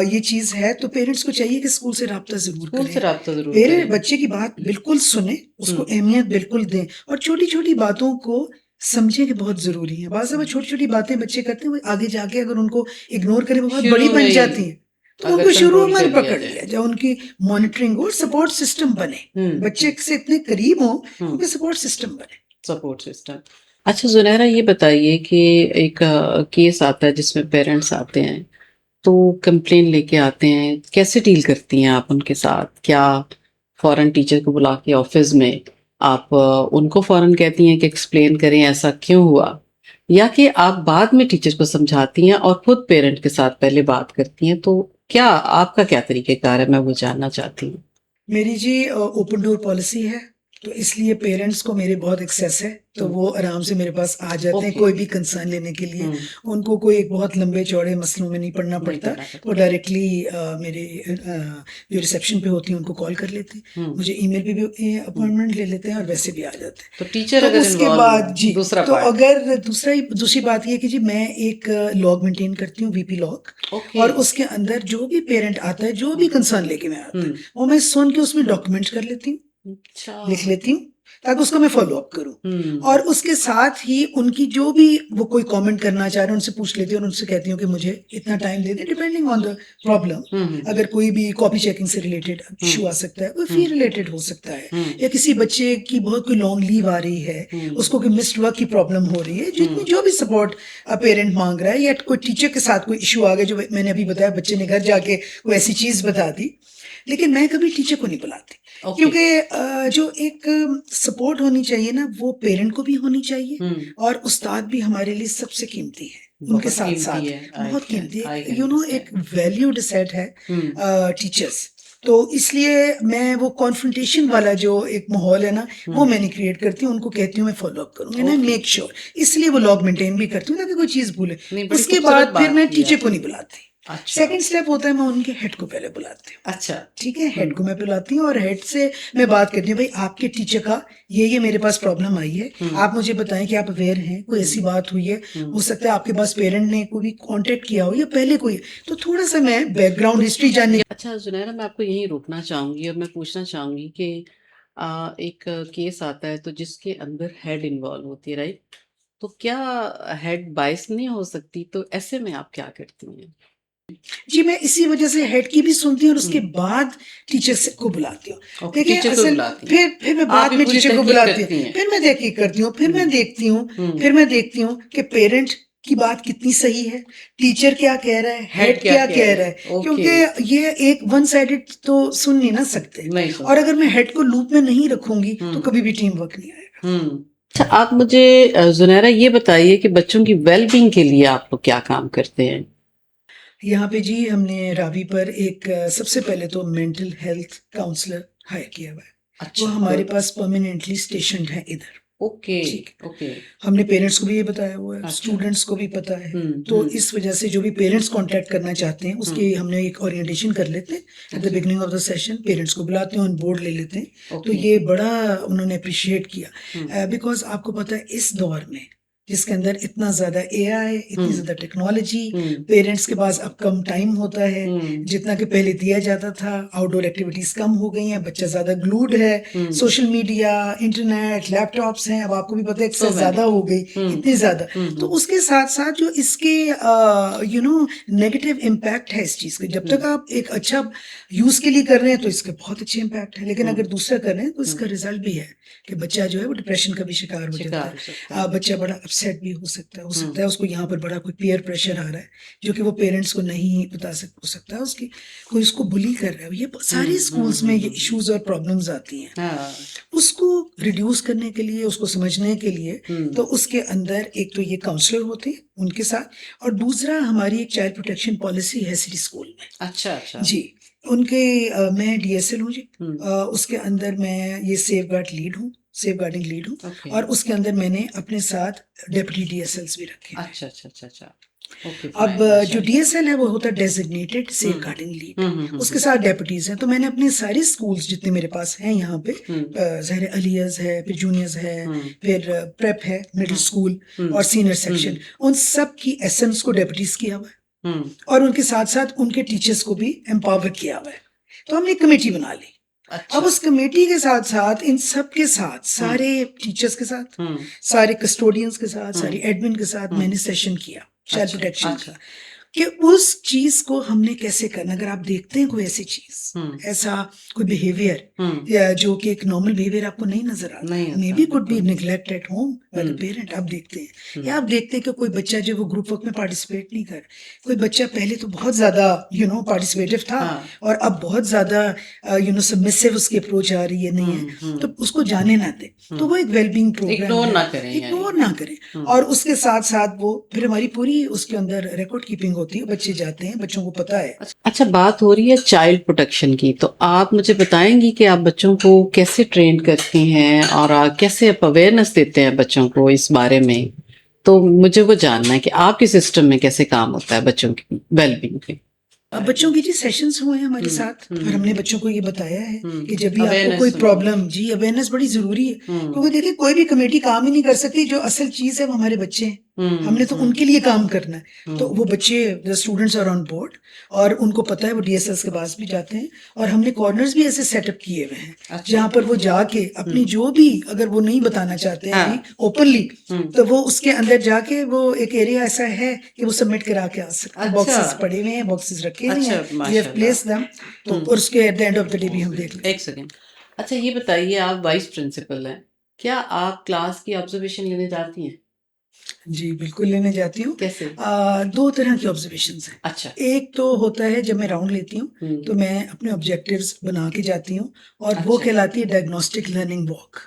[SPEAKER 2] ये चीज है, तो पेरेंट्स को चाहिए कि स्कूल से राब्ता जरूर करें, पेरेंट्स बच्चे की बात बिल्कुल सुने, उसको अहमियत बिल्कुल दें, और छोटी छोटी बातों को समझे कि बहुत जरूरी है। बाज़ छोटी छोटी बातें बच्चे करते हैं, वो आगे जाके अगर उनको इग्नोर करें वो बहुत बड़ी बन जाती है। तो उनको शुरू में पकड़ लिया जाए, उनकी मॉनिटरिंग और सपोर्ट सिस्टम बने, बच्चे से इतने करीब हो, उनके सपोर्ट सिस्टम बने।
[SPEAKER 1] Support system. अच्छा सुनहरा, ये बताइए कि एक केस आता है जिसमें पेरेंट्स आते हैं, तो कंप्लेन लेके आते हैं, कैसे डील करती हैं आप उनके साथ? क्या फौरन टीचर को बुला के ऑफिस में आप उनको फौरन कहती हैं कि एक्सप्लेन करें ऐसा क्यों हुआ, या कि आप बाद में टीचर को समझाती हैं और खुद पेरेंट के साथ पहले बात करती हैं? तो क्या आपका क्या तरीकेकार है, मैं वो जानना चाहती हूँ।
[SPEAKER 2] मेरी जी ओपन डोर पॉलिसी है तो इसलिए पेरेंट्स को मेरे बहुत एक्सेस है, तो
[SPEAKER 1] हम्म,
[SPEAKER 2] वो आराम से मेरे पास आ जाते हैं
[SPEAKER 1] ओके।
[SPEAKER 2] कोई भी कंसर्न लेने के लिए। उनको कोई एक बहुत लंबे चौड़े मसलों में नहीं पड़ना
[SPEAKER 1] नहीं
[SPEAKER 2] पड़ता।
[SPEAKER 1] पढ़ना
[SPEAKER 2] वो
[SPEAKER 1] पड़ता।
[SPEAKER 2] डायरेक्टली मेरे जो रिसेप्शन पे होती हैं उनको कॉल कर लेते हैं,
[SPEAKER 1] हम्म
[SPEAKER 2] मुझे ईमेल पे भी
[SPEAKER 1] हम्म।
[SPEAKER 2] अपॉइंटमेंट ले लेते हैं और वैसे भी आ जाते हैं।
[SPEAKER 1] तो टीचर
[SPEAKER 2] तो
[SPEAKER 1] अगर
[SPEAKER 2] उसके
[SPEAKER 1] इन्वॉल्व
[SPEAKER 2] बाद
[SPEAKER 1] हो,
[SPEAKER 2] जी,
[SPEAKER 1] दूसरा
[SPEAKER 2] तो
[SPEAKER 1] पार्ट।
[SPEAKER 2] अगर दूसरी बात ये है कि जी मैं एक लॉग मेंटेन करती हूँ, वीपी लॉग,
[SPEAKER 1] ओके।
[SPEAKER 2] और उसके अंदर जो भी पेरेंट आता है, जो भी कंसर्न लेके मैं आता है,
[SPEAKER 1] हम्म।
[SPEAKER 2] वो मैं सुन के उसमें डॉक्यूमेंट कर लेती हूँ,
[SPEAKER 1] अच्छा।
[SPEAKER 2] लिख लेती हूँ, ताकि उसका मैं फॉलो अप करूँ।
[SPEAKER 1] हम्म
[SPEAKER 2] और उसके साथ ही उनकी जो भी वो कोई कमेंट करना चाह रहे हैं उनसे पूछ लेती हूँ, और उनसे कहती हूँ कि मुझे इतना टाइम दे दें, डिपेंडिंग ऑन द प्रॉब्लम। अगर कोई भी कॉपी चेकिंग से रिलेटेड इशू आ सकता है, कोई फी रिलेटेड हो सकता है, या किसी बच्चे की बहुत कोई लॉन्ग लीव आ रही है, उसको कोई मिस्ड वर्क की प्रॉब्लम हो रही है, जितनी जो भी सपोर्ट पेरेंट मांग रहा है, या कोई टीचर के साथ कोई इशू आ गया, जो मैंने अभी बताया बच्चे ने घर जाके कोई ऐसी चीज बता दी, लेकिन मैं कभी टीचर को नहीं बुलाती,
[SPEAKER 1] ओके।
[SPEAKER 2] क्योंकि जो एक सपोर्ट होनी चाहिए ना, वो पेरेंट को भी होनी चाहिए,
[SPEAKER 1] हम्म
[SPEAKER 2] और उस्ताद भी हमारे लिए सबसे कीमती है। उनके
[SPEAKER 1] बहुत
[SPEAKER 2] साथ
[SPEAKER 1] कीमती
[SPEAKER 2] साथ
[SPEAKER 1] है। आई
[SPEAKER 2] बहुत
[SPEAKER 1] कैन
[SPEAKER 2] कीमती
[SPEAKER 1] आई
[SPEAKER 2] है,
[SPEAKER 1] कैन
[SPEAKER 2] एक
[SPEAKER 1] अंडरस्टैंड।
[SPEAKER 2] वैल्यूड सेट है
[SPEAKER 1] हम्म
[SPEAKER 2] टीचर्स। तो इसलिए मैं वो कॉन्फ्रंटेशन वाला जो एक माहौल है ना, वो मैं नहीं क्रिएट करती हूँ, उनको कहती हूँ मैं फॉलो अप करूँगी ना,
[SPEAKER 1] ओके।
[SPEAKER 2] मेक श्योर, इसलिए वो लॉग मेंटेन भी करती हूँ ताकि कोई चीज़ भूले।
[SPEAKER 1] नहीं, बड़ी
[SPEAKER 2] उसके
[SPEAKER 1] खूबसूरत
[SPEAKER 2] बाद फिर
[SPEAKER 1] बात
[SPEAKER 2] मैं
[SPEAKER 1] की
[SPEAKER 2] टीचर को
[SPEAKER 1] आपने।
[SPEAKER 2] नहीं बुलाती।
[SPEAKER 1] अच्छा।
[SPEAKER 2] सेकंड स्टेप होता है, मैं उनके हेड को पहले बुलाती हूँ।
[SPEAKER 1] अच्छा।
[SPEAKER 2] ठीक है, हेड को मैं बुलाती हूँ और हेड से मैं बात करती हूँ, भाई आपके टीचर का ये मेरे पास प्रॉब्लम आई है, आप मुझे बताएं कि आप अवेयर हैं, कोई ऐसी बात हुई है, हो सकता है आपके पास पेरेंट ने कोई भी कांटेक्ट किया हो या पहले कोई, तो थोड़ा सा मैं बैकग्राउंड हिस्ट्री जानने।
[SPEAKER 1] अच्छा जुनैरा, मैं आपको यहीं रोकना चाहूंगी और मैं पूछना चाहूंगी कि एक केस आता है तो जिसके अंदर हेड इन्वॉल्व होती है, राइट? तो क्या हेड बायस नहीं हो सकती? तो ऐसे में आप क्या करती हैं?
[SPEAKER 2] जी, मैं इसी वजह से हेड की भी सुनती हूँ और उसके
[SPEAKER 1] हम्म
[SPEAKER 2] बाद टीचर को बुलाती हूँ।
[SPEAKER 1] ओके,
[SPEAKER 2] देखिए
[SPEAKER 1] टीचर को
[SPEAKER 2] असल
[SPEAKER 1] बुलाती हैं।
[SPEAKER 2] फिर मैं
[SPEAKER 1] आप
[SPEAKER 2] बाद
[SPEAKER 1] भी
[SPEAKER 2] में
[SPEAKER 1] पूरी
[SPEAKER 2] टीचर को
[SPEAKER 1] तहकीक
[SPEAKER 2] बुलाती हूँ,
[SPEAKER 1] करती हैं।
[SPEAKER 2] फिर मैं तहकीक करती हूँ, फिर मैं
[SPEAKER 1] हम्म
[SPEAKER 2] देखती हूँ,
[SPEAKER 1] हम्म
[SPEAKER 2] फिर मैं देखती हूँ कि पेरेंट की बात कितनी सही है, टीचर क्या कह रहा है,
[SPEAKER 1] हेड
[SPEAKER 2] हेड
[SPEAKER 1] क्या
[SPEAKER 2] क्या
[SPEAKER 1] कह
[SPEAKER 2] कह
[SPEAKER 1] रहे
[SPEAKER 2] रहा
[SPEAKER 1] हैं?
[SPEAKER 2] है,
[SPEAKER 1] ओके।
[SPEAKER 2] क्योंकि ये एक वन साइडेड तो सुन नहीं ना सकते।
[SPEAKER 1] नहीं सुन
[SPEAKER 2] और अगर
[SPEAKER 1] सकते।
[SPEAKER 2] मैं हेड को लूप में नहीं रखूंगी तो कभी भी टीम वर्क नहीं आएगा।
[SPEAKER 1] अच्छा, आप मुझे जुनैरा ये बताइए कि बच्चों की वेलबींग के लिए आप लोग क्या काम करते हैं?
[SPEAKER 2] यहाँ पे जी हमने रावी पर एक सबसे पहले तो मेंटल हेल्थ काउंसलर हायर किया हुआ है, वो
[SPEAKER 1] अच्छा,
[SPEAKER 2] हमारे
[SPEAKER 1] गुड।
[SPEAKER 2] पास परमानेंटली स्टेशनड है इधर।
[SPEAKER 1] ओके।
[SPEAKER 2] ठीक है,
[SPEAKER 1] ओके।
[SPEAKER 2] हमने पेरेंट्स को भी ये बताया हुआ है,
[SPEAKER 1] अच्छा।
[SPEAKER 2] स्टूडेंट्स को भी पता है। तो
[SPEAKER 1] हम्म।
[SPEAKER 2] इस वजह से जो भी पेरेंट्स कांटेक्ट करना चाहते हैं उसकी
[SPEAKER 1] हम्म।
[SPEAKER 2] हमने एक ओरिएंटेशन कर लेते हैं एट द
[SPEAKER 1] अच्छा।
[SPEAKER 2] Beginning of the session, parents को बुलाते हैं, ऑन बोर्ड ले लेते हैं। तो
[SPEAKER 1] ओके।
[SPEAKER 2] ये बड़ा उन्होंने अप्रिशिएट किया,
[SPEAKER 1] हम्म
[SPEAKER 2] बिकॉज आपको पता है इस दौर में जिसके अंदर इतना ज्यादा एआई, इतनी ज्यादा टेक्नोलॉजी,
[SPEAKER 1] हम्म
[SPEAKER 2] पेरेंट्स के पास अब कम टाइम होता है,
[SPEAKER 1] हम्म
[SPEAKER 2] जितना कि पहले दिया जाता था। आउटडोर एक्टिविटीज कम हो गई हैं, बच्चा ज्यादा ग्लूड है, सोशल मीडिया, इंटरनेट, लैपटॉप्स हैं, अब आपको भी पता है
[SPEAKER 1] सो
[SPEAKER 2] एक्सेस
[SPEAKER 1] मैनी।
[SPEAKER 2] ज्यादा हो गई, इतनी ज्यादा। तो उसके साथ साथ जो इसके नेगेटिव इम्पैक्ट है इस चीज के, जब तक आप एक अच्छा यूज के लिए कर रहे हैं तो इसके बहुत अच्छे इम्पैक्ट है, लेकिन अगर दूसरा कर रहे हैं तो इसका रिजल्ट भी है कि बच्चा जो है वो डिप्रेशन का भी शिकार हो जाता
[SPEAKER 1] शिकार
[SPEAKER 2] है।
[SPEAKER 1] हो सकता है।
[SPEAKER 2] बच्चा बड़ा अपसेट भी हो सकता है उसको यहाँ पर बड़ा कोई पीयर प्रेशर आ रहा है जो कि वो पेरेंट्स को नहीं हो सकता है, उसकी कोई उसको बुली कर रहा है, ये सारे स्कूल्स में ये इश्यूज और प्रॉब्लम्स आती हैं।
[SPEAKER 1] हाँ।
[SPEAKER 2] उसको रिड्यूस करने के लिए, उसको समझने के लिए, तो उसके अंदर एक तो ये काउंसलर होते हैं उनके साथ, और दूसरा हमारी एक चाइल्ड प्रोटेक्शन पॉलिसी है सिटी स्कूल में।
[SPEAKER 1] अच्छा अच्छा।
[SPEAKER 2] जी, उनके मैं डीएसएल हूँ जी। उसके अंदर मैं ये सेफ गार्डिंग लीड हूँ,
[SPEAKER 1] ओके।
[SPEAKER 2] और उसके अंदर मैंने अपने साथ डेप्यूटी डीएसएल्स भी रखे हैं।
[SPEAKER 1] अच्छा अच्छा अच्छा अच्छा। ओके
[SPEAKER 2] अब
[SPEAKER 1] फाइन,
[SPEAKER 2] जो
[SPEAKER 1] माशाल्लाह।
[SPEAKER 2] डीएसएल है वो होता है डेजिग्नेटेड सेफ गार्डिंग लीड, उसके साथ डेप्यूटीज हैं। तो मैंने अपने सारे स्कूल्स जितने मेरे पास हैं यहाँ पे, ज़ाहिर है अलियस है, फिर जूनियर्स है, फिर प्रेप है, मिडिल स्कूल और सीनियर सेक्शन, उन सब की एसएम्स को डेप्यूटीज किया हुआ है, और उनके साथ साथ उनके टीचर्स को भी एम्पावर किया हुआ है। तो हमने एक कमेटी बना ली।
[SPEAKER 1] अच्छा।
[SPEAKER 2] अब उस कमेटी के साथ साथ इन सब के साथ, सारे टीचर्स के साथ, सारे कस्टोडियंस के साथ, सारी एडमिन के साथ मैंने सेशन किया चाइल्ड
[SPEAKER 1] अच्छा
[SPEAKER 2] प्रोटेक्शन
[SPEAKER 1] अच्छा।
[SPEAKER 2] का, कि उस चीज को हमने कैसे करना। अगर आप देखते हैं कोई ऐसी चीज, ऐसा कोई बिहेवियर या जो कि एक नॉर्मल बिहेवियर आपको नहीं नजर आता,
[SPEAKER 1] नहीं
[SPEAKER 2] मे
[SPEAKER 1] आता,
[SPEAKER 2] बी कुड बी
[SPEAKER 1] बिल्कुल।
[SPEAKER 2] Neglect at home by the parent, आप देखते हैं, या आप देखते हैं कि कोई बच्चा जो वो ग्रुप वर्क में पार्टिसिपेट नहीं कर, कोई बच्चा पहले तो बहुत ज्यादा पार्टिसिपेटिव था,
[SPEAKER 1] हाँ।
[SPEAKER 2] और अब बहुत ज्यादा सबमिसिव उसकी अप्रोच आ रही है, नहीं है, तो उसको जाने ना दे। तो वो एक वेलबींग प्रोग्राम
[SPEAKER 1] इग्नोर
[SPEAKER 2] है,
[SPEAKER 1] ना करें
[SPEAKER 2] इग्नोर
[SPEAKER 1] यानी।
[SPEAKER 2] ना करें। और उसके साथ साथ वो फिर हमारी पूरी उसके अंदर रिकॉर्ड कीपिंग होती होती है, बच्चे जाते हैं, बच्चों को पता है।
[SPEAKER 1] अच्छा, बात हो रही है चाइल्ड प्रोटेक्शन की, तो आप मुझे बताएंगी कि आप बच्चों को कैसे ट्रेन करती हैं और कैसे आप अवेयरनेस देते हैं बच्चों को इस बारे में। तो मुझे वो जानना है कि आपके सिस्टम में कैसे काम होता है बच्चों की वेलबींग पे।
[SPEAKER 2] अब बच्चों के जी सेशंस हुए हैं हमारे साथ, और हमने बच्चों को ये बताया है कि जब भी आपको
[SPEAKER 1] Awareness
[SPEAKER 2] कोई
[SPEAKER 1] होनी
[SPEAKER 2] प्रॉब्लम, जी अवेयरनेस बड़ी जरूरी है, क्योंकि देखिए कोई भी कमेटी काम ही नहीं कर सकती, जो असल चीज है वो हमारे बच्चे हैं, हमने तो उनके लिए काम करना है। तो वो बच्चे, the students are on board, और उनको पता है, वो डीएसएस के पास भी जाते हैं, और हमने कॉर्नर्स भी ऐसे सेटअप किए हुए हैं जहाँ पर वो जाके अपनी जो भी, अगर वो नहीं बताना चाहते हैं ओपनली, तो वो उसके अंदर जाके, वो एक एरिया ऐसा है कि वो सबमिट करा के आ सकते हैं। बॉक्सेस पड़े हुए हैं, बॉक्सेस रखे हुए हैं, वी हैव प्लेस्ड देम, तो और उसके at the end of the day भी हम देख लें।
[SPEAKER 1] एक सेकेंड, अच्छा ये बताइए, आप वाइस प्रिंसिपल हैं, क्या आप क्लास की ऑब्जर्वेशन लेने जाती हैं?
[SPEAKER 2] जी बिल्कुल लेने जाती हूँ।
[SPEAKER 1] कैसे?
[SPEAKER 2] दो तरह की ऑब्जर्वेशंस हैं।
[SPEAKER 1] अच्छा।
[SPEAKER 2] एक तो होता है जब मैं राउंड लेती हूँ, तो मैं अपने ऑब्जेक्टिव्स बना के जाती हूँ, और वो कहलाती है diagnostic learning walk.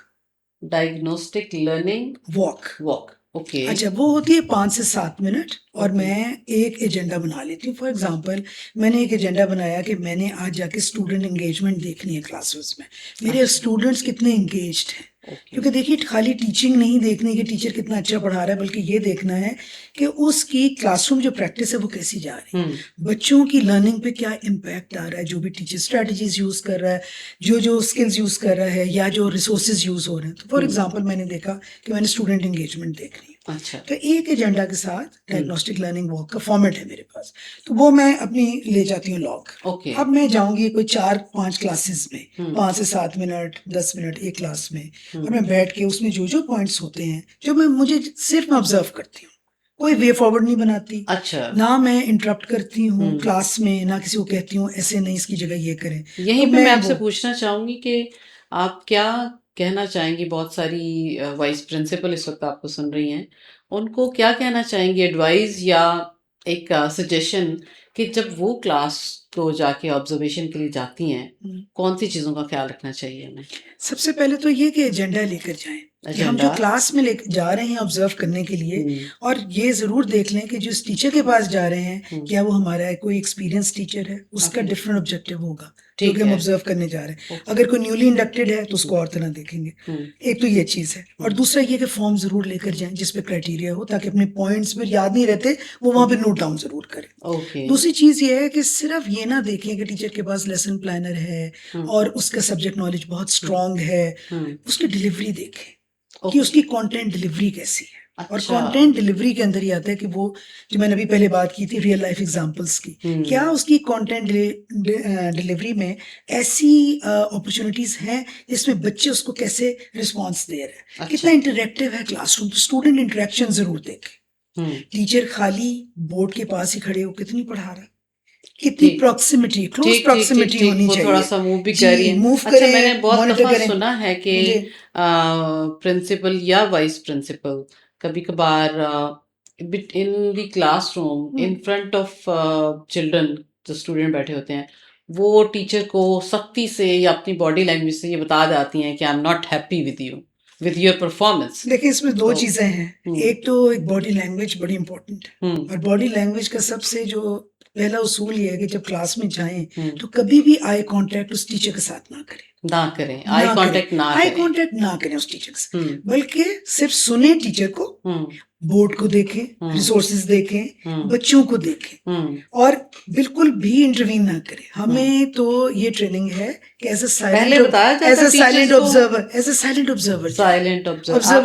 [SPEAKER 1] Diagnostic learning
[SPEAKER 2] walk
[SPEAKER 1] walk, okay.
[SPEAKER 2] अच्छा, वो होती है 5 से 7 मिनट, और मैं एक एजेंडा बना लेती हूँ। फॉर एग्जांपल, मैंने एक एजेंडा बनाया कि मैंने आज जाके स्टूडेंट एंगेजमेंट देखनी है क्लासेस में, मेरे स्टूडेंट्स कितने एंगेज्ड हैं। क्योंकि देखिए, खाली टीचिंग नहीं देखनी कि टीचर कितना अच्छा पढ़ा रहा है, बल्कि ये देखना है कि उसकी क्लासरूम जो प्रैक्टिस है वो कैसी जा रही है, बच्चों की लर्निंग पे क्या इम्पैक्ट आ रहा है, जो भी टीचर स्ट्रेटजीज यूज कर रहा है, जो स्किल्स यूज कर रहा है, या जो रिसोर्सेज यूज हो रहे हैं। तो फॉर एग्जाम्पल, मैंने देखा कि मैंने स्टूडेंट एंगेजमेंट देखनी है,
[SPEAKER 1] अच्छा।
[SPEAKER 2] तो एक एजेंडा के साथ डायग्नोस्टिक लर्निंग वॉक का फॉर्मेट है मेरे पास, तो वो मैं अपनी ले जाती हूँ लॉग।
[SPEAKER 1] ओके।
[SPEAKER 2] अब मैं जाऊंगी कोई 4-5 क्लासेस में, 5 से 7 मिनट, 10 मिनट एक क्लास में, और मैं बैठ के उसमें जो जो पॉइंट्स होते हैं, जो मुझे सिर्फ ऑब्जर्व करती हूँ, कोई वे फॉरवर्ड नहीं बनाती।
[SPEAKER 1] अच्छा।
[SPEAKER 2] ना मैं इंटरप्ट करती हूँ क्लास में, ना किसी को कहती हूँ ऐसे नहीं, इसकी जगह ये करें।
[SPEAKER 1] यहीं
[SPEAKER 2] तो
[SPEAKER 1] पे मैं आपसे पूछना चाहूंगी कि आप क्या कहना चाहेंगी, बहुत सारी वाइस प्रिंसिपल इस वक्त आपको सुन रही हैं, उनको क्या कहना चाहेंगी, एडवाइस या एक सजेशन, कि जब वो क्लास को जाके ऑब्जर्वेशन के लिए जाती हैं, कौन सी चीज़ों का ख्याल रखना चाहिए उन्हें?
[SPEAKER 2] सबसे पहले तो ये कि एजेंडा लेकर जाएं, कि हम जो क्लास में लेकर जा रहे हैं ऑब्जर्व करने के लिए, और ये जरूर देख लें कि जिस टीचर के पास जा रहे हैं, क्या वो हमारा कोई एक्सपीरियंस टीचर है, उसका डिफरेंट ऑब्जेक्टिव होगा जो कि हम ऑब्जर्व करने जा रहे हैं। अगर कोई न्यूली इंडक्टेड है तो उसको और तरह देखेंगे। एक तो ये चीज है, और दूसरा ये कि फॉर्म जरूर लेकर जाएं जिसपे क्राइटेरिया हो, ताकि अपने पॉइंट्स में याद नहीं रहते वो वहां पे नोट डाउन जरूर करें। दूसरी चीज ये है कि सिर्फ ये ना देखें कि टीचर के पास लेसन प्लानर है और उसका सब्जेक्ट नॉलेज बहुत स्ट्रांग है, उसकी डिलीवरी देखें कि उसकी कंटेंट डिलीवरी कैसी है। और कंटेंट डिलीवरी के अंदर ही आता है कि वो, जो मैंने अभी पहले बात की थी रियल लाइफ एग्जांपल्स की, क्या उसकी कंटेंट डिलीवरी में ऐसी अपॉर्चुनिटीज हैं जिसमें बच्चे उसको कैसे रिस्पांस दे रहे हैं, कितना इंटरेक्टिव है क्लासरूम। तो स्टूडेंट इंटरेक्शन जरूर देखें। टीचर खाली बोर्ड के पास ही खड़े हो कितनी पढ़ा रहा है, कितनी प्रॉक्सिमिटी, क्लोज प्रॉक्सिमिटी होनी चाहिए,
[SPEAKER 1] थोड़ा सा मूव भी कर रही है।
[SPEAKER 2] मूव
[SPEAKER 1] अच्छा,
[SPEAKER 2] करें,
[SPEAKER 1] मैंने बहुत
[SPEAKER 2] मॉनिटर
[SPEAKER 1] दफा
[SPEAKER 2] करें।
[SPEAKER 1] सुना है कि प्रिंसिपल या वाइस प्रिंसिपल कभी कभार in the classroom in front of children, जो स्टूडेंट बैठे होते हैं, वो टीचर को सख्ती से या अपनी बॉडी लैंग्वेज से ये बता जाती हैं कि I am not happy with your performance.
[SPEAKER 2] देखिए, इसमें दो चीजें हैं। एक तो एक बॉडी लैंग्वेज बड़ी इंपॉर्टेंट है, और बॉडी लैंग्वेज का सबसे जो पहला उसूल ये है कि जब क्लास में जाएं तो कभी भी आई कांटेक्ट उस टीचर के साथ ना करें, आई कांटेक्ट ना करें उस टीचर से, बल्कि सिर्फ सुने टीचर को, बोर्ड को देखें, रिसोर्सेज देखें, बच्चों को देखें, और बिल्कुल भी इंटरवीन ना करें। हमें तो ये ट्रेनिंग है कि एज अ साइलेंट ऑब्जर्वर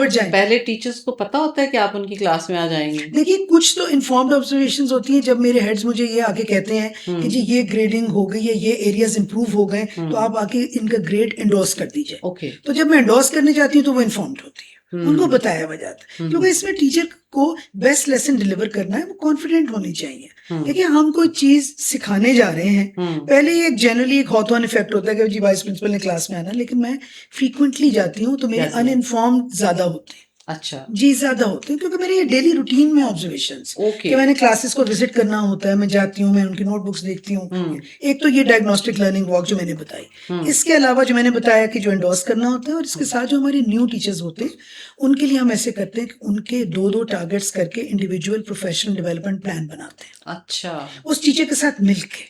[SPEAKER 2] जाएं।
[SPEAKER 1] पहले टीचर्स को पता होता है कि आप उनकी क्लास में आ जाएंगे।
[SPEAKER 2] देखिए, कुछ तो इन्फॉर्म्ड ऑब्जर्वेशंस होती हैं, जब मेरे हेड्स मुझे ये आके कहते हैं कि जी ये ग्रेडिंग हो गई है, ये एरियाज इंप्रूव हो गए, तो आप आके इनका ग्रेड एंडोर्स कर दीजिए। तो जब मैं एंडोर्स करने जाती हूँ तो वो इन्फॉर्म्ड होती है, उनको बताया हुआ जाता है, क्योंकि इसमें टीचर को बेस्ट लेसन डिलीवर करना है, वो कॉन्फिडेंट होनी चाहिए। देखिए, हम कोई चीज सिखाने जा रहे हैं, पहले ये जनरली एक हॉट ऑन इफेक्ट होता है कि जी वाइस प्रिंसिपल ने क्लास में आना, लेकिन मैं फ्रीक्वेंटली जाती हूँ तो मेरे अनइन्फॉर्म्ड ज्यादा होते हैं।
[SPEAKER 1] अच्छा,
[SPEAKER 2] जी, ज़्यादा होते हैं क्योंकि मेरे ये डेली रूटीन में ऑब्जर्वेशंस
[SPEAKER 1] ओके।
[SPEAKER 2] कि मैंने क्लासेस को विज़िट करना होता है, मैं जाती हूँ, मैं उनकी नोटबुक्स देखती हूँ।
[SPEAKER 1] हुँ,
[SPEAKER 2] एक तो ये डायग्नोस्टिक लर्निंग वॉक जो मैंने बताई।
[SPEAKER 1] हुँ,
[SPEAKER 2] इसके अलावा जो मैंने बताया कि जो एंडोर्स करना होता है और इसके
[SPEAKER 1] हुँ।
[SPEAKER 2] साथ जो हमारे न्यू टीचर्स होते हैं, उनके लिए हम ऐसे करते हैं कि उनके 2-2 टारगेट्स करके इंडिविजुअल प्रोफेशनल डेवलपमेंट प्लान बनाते हैं।
[SPEAKER 1] अच्छा,
[SPEAKER 2] उस टीचर के साथ मिलके